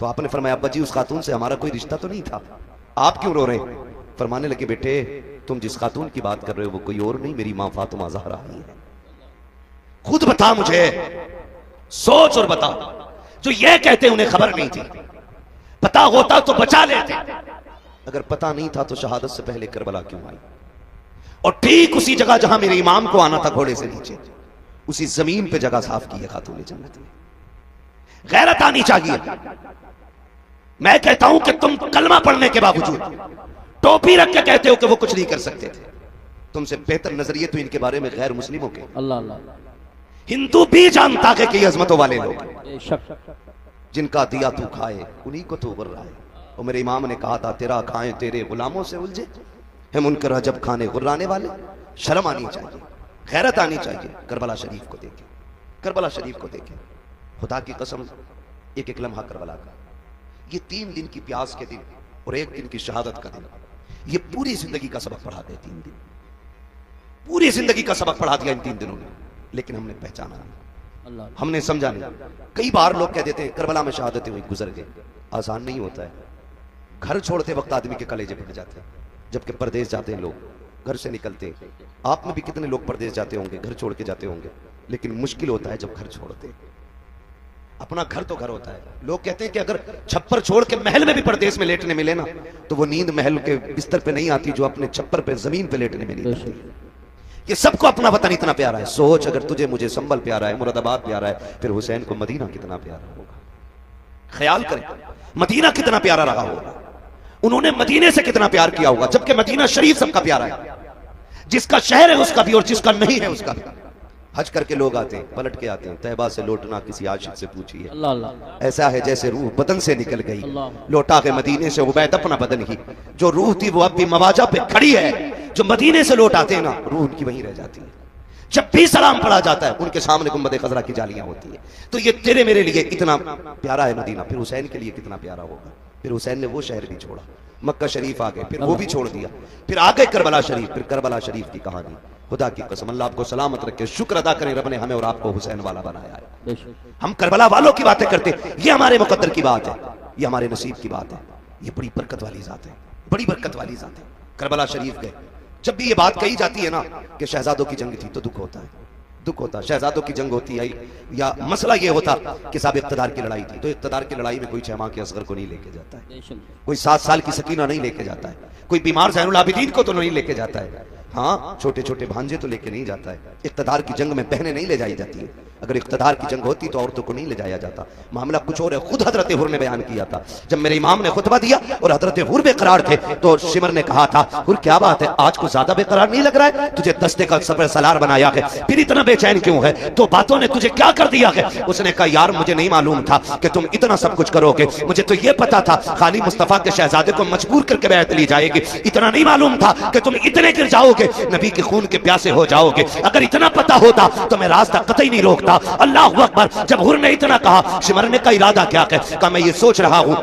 तो आपने फरमाया अब्बा जी उस खातून से हमारा कोई रिश्ता तो नहीं था, आप क्यों रो रहे? फरमाने लगे बेटे तुम जिस खातून की बात कर रहे हो वो कोई और नहीं, मेरी मां फातिमा ज़हरा ही है। खुद बता मुझे, सोच और बता। जो ये कहते उन्हें खबर नहीं थी, पता होता तो बचा लेते, अगर पता नहीं था तो शहादत से पहले करबला क्यों आई? और ठीक उसी जगह जहां मेरे इमाम को आना था घोड़े से नीचे, उसी जमीन पे जगह साफ की है खातून जन्नत ने। गैरत आनी चाहिए। मैं कहता हूं कि तुम कलमा पढ़ने के बावजूद टोपी रख के कहते हो कि वो कुछ नहीं कर सकते थे, तुमसे बेहतर नजरिए तो इनके बारे में गैर मुस्लिमों के। अल्लाह अल्लाह, हिंदू भी जानता है कि ये अजमतों वाले लोग शक, जिनका दिया तू खाए उन्हीं को तू उबर रहा है। और मेरे इमाम ने कहा था तेरा खाएं तेरे गुलामों से उलझे है मुनकर अजब खाने गुर्राने वाले। शर्म आनी चाहिए, गैरत आनी चाहिए। करबला शरीफ को देखे, करबला शरीफ को देखे, खुदा की कसम एक एक लम्हा करबला का, ये 3 दिन की प्यास के दिन और 1 दिन की शहादत का दिन, ये पूरी जिंदगी का सबक पढ़ा दे। 3 दिन पूरी जिंदगी का सबक पढ़ा दिया इन 3 दिनों ने, लेकिन हमने पहचाना नहीं, हमने समझा नहीं। कई बार लोग कह देते हैं करबला में शहादतें हुई गुजर गए, आसान नहीं होता है। घर छोड़ते वक्त आदमी के कलेजे फट जाते हैं, जबकि परदेश जाते हैं लोग, घर से निकलते हैं। आप में भी कितने लोग परदेश जाते होंगे, घर छोड़ के जाते होंगे, लेकिन मुश्किल होता है जब घर छोड़ते। अपना घर तो घर होता है। लोग कहते हैं कि अगर छप्पर छोड़ के महल में भी परदेश में लेटने मिले ना, तो वो नींद महल के बिस्तर पे नहीं आती जो अपने छप्पर पे जमीन पे लेटने में नहीं आती। ये सबको अपना वतन इतना प्यारा है। सोच, अगर तुझे मुझे संभल प्यारा है, मुरादाबाद प्यारा है, फिर हुसैन को मदीना कितना प्यारा होगा। ख्याल करें, मदीना कितना प्यारा रहा होगा, उन्होंने मदीने से कितना प्यार किया होगा, जबकि मदीना शरीफ सबका प्यारा है। जिसका शहर है उसका भी और जिसका नहीं है उसका भी। हज करके लोग आते हैं, पलट के आते हैं, तैबा से लौटना किसी आशिक से पूछिए। अल्लाह अल्लाह। ऐसा है जैसे रूह बदन से निकल गई। अल्लाह। लौटा के मदीने से उबैद अपना बदन ही, जो रूह थी वो अब भी मवाजा पे खड़ी है। जो मदीने से लौट आते हैं ना, रूह उनकी वहीं रह जाती है। जब भी सलाम पढ़ा जाता है उनके सामने गुंबद खजरा की जालियां होती है। तो ये तेरे मेरे लिए इतना प्यारा है मदीना, फिर हुसैन के लिए कितना प्यारा होगा। फिर हुसैन ने वो शहर भी छोड़ा, मक्का शरीफ आ गए, फिर वो भी छोड़ दिया, फिर आ गए करबला शरीफ। फिर करबला शरीफ की कहानी, खुदा की कसम अल्लाह आपको सलामत रखे, शुक्र अदा करें रब ने हमें और आपको हुसैन वाला बनाया है। बेशक। हम करबला वालों की बातें करते, ये हमारे मुकद्दर की बात है, ये हमारे नसीब की बात है, ये बड़ी बरकत वाली जात है, बड़ी बरकत वाली जात है। करबला शरीफ गए, जब भी ये बात कही जाती है ना कि शहजादों की जंग थी, तो दुख होता है, दुख होता है। शहजादों की जंग होती है या मसला ये होता कि साहब इक़्तिदार की लड़ाई थी, तो इक़्तिदार की लड़ाई में कोई 6 माह के असगर को नहीं लेके जाता है, बेशक। कोई 7 साल की सकीना नहीं लेके जाता है, कोई बीमार ज़ैनुल आबिदीन को तो नहीं लेके जाता है। हाँ, छोटे छोटे भांजे तो लेके नहीं जाता है। इक़्तिदार की जंग में बहनें नहीं ले जाई जाती है। अगर इक़्तिदार की जंग होती तो औरतों को नहीं ले जाया जाता। मामला कुछ और है। खुद हजरत हुर ने बयान किया था, जब मेरे इमाम ने खुतबा दिया और हजरत हुर बेकरार थे, तो शिमर ने कहा था, हुर क्या बात है, आज को ज्यादा बेकरार नहीं लग रहा है? तुझे दस्ते का सफर सलार बनाया है, फिर इतना बेचैन क्यों है? तो बातों ने तुझे क्या कर दिया है? उसने कहा, यार मुझे नहीं मालूम था कि तुम इतना सब कुछ करोगे, मुझे तो यह पता था खाली मुस्तफा के शहजादे को मजबूर करके बैत ली जाएगी, इतना नहीं मालूम था कि तुम इतने गिर जाओगे, नबी के खून के प्यासे हो जाओगे। अगर इतना पता होता तो मैं रास्ता कतई नहीं रोकता। अल्लाह अकबर। जब हुर ने इतना कहा, शिमरने का इरादा क्या है? कहा, मैं ये सोच रहा हूं,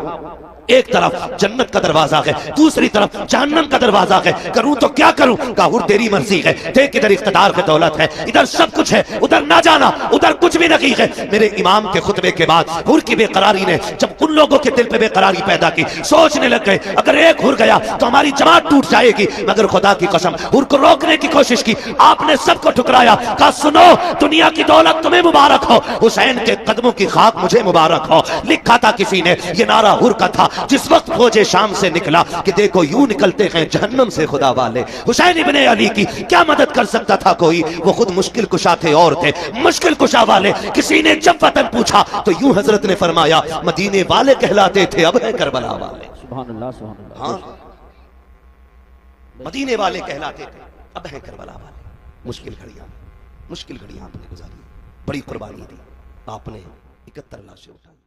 एक तरफ जन्नत का दरवाजा है, दूसरी तरफ जहन्नम का दरवाजा है, करूं तो क्या करूं? कहा, हुर तेरी मर्जी है, देख इधर इख्तिदार की दौलत है, इधर सब कुछ है, उधर ना जाना, उधर कुछ भी नहीं है। मेरे इमाम के खुतबे के बाद हुर की बेकरारी ने जब उन लोगों के दिल पे बेकरारी पैदा की, सोचने लग गए अगर एक हुर गया तो हमारी जमात टूट जाएगी। मगर खुदा की कसम, हुर को रोकने की कोशिश की, आपने सबको ठुकराया। कहा, सुनो, दुनिया की दौलत तुम्हें मुबारक हो, हुसैन के कदमों की खाक मुझे मुबारक हो। लिखा था किसी ने, ये नारा हुर का था जिस वक्त फौजे शाम से निकला कि देखो यूं निकलते हैं जहन्नम से खुदा वाले। हुसैन इब्ने अली की क्या मदद कर सकता था कोई? वो खुद मुश्किल कुशा थे और थे मुश्किल कुशा वाले। किसी ने जब वतन पूछा तो यूं हजरत ने फरमाया, मदीने वाले कहलाते थे, अब है करबला वाले। सुभान अल्लाह, सुभान अल्लाह। हाँ, मदीने वाले कहलाते थे, अब है करबला वाले। मुश्किल घड़ियां आपने गुजारी, बड़ी कुर्बानी दी आपने, 71 लाशें उठाई।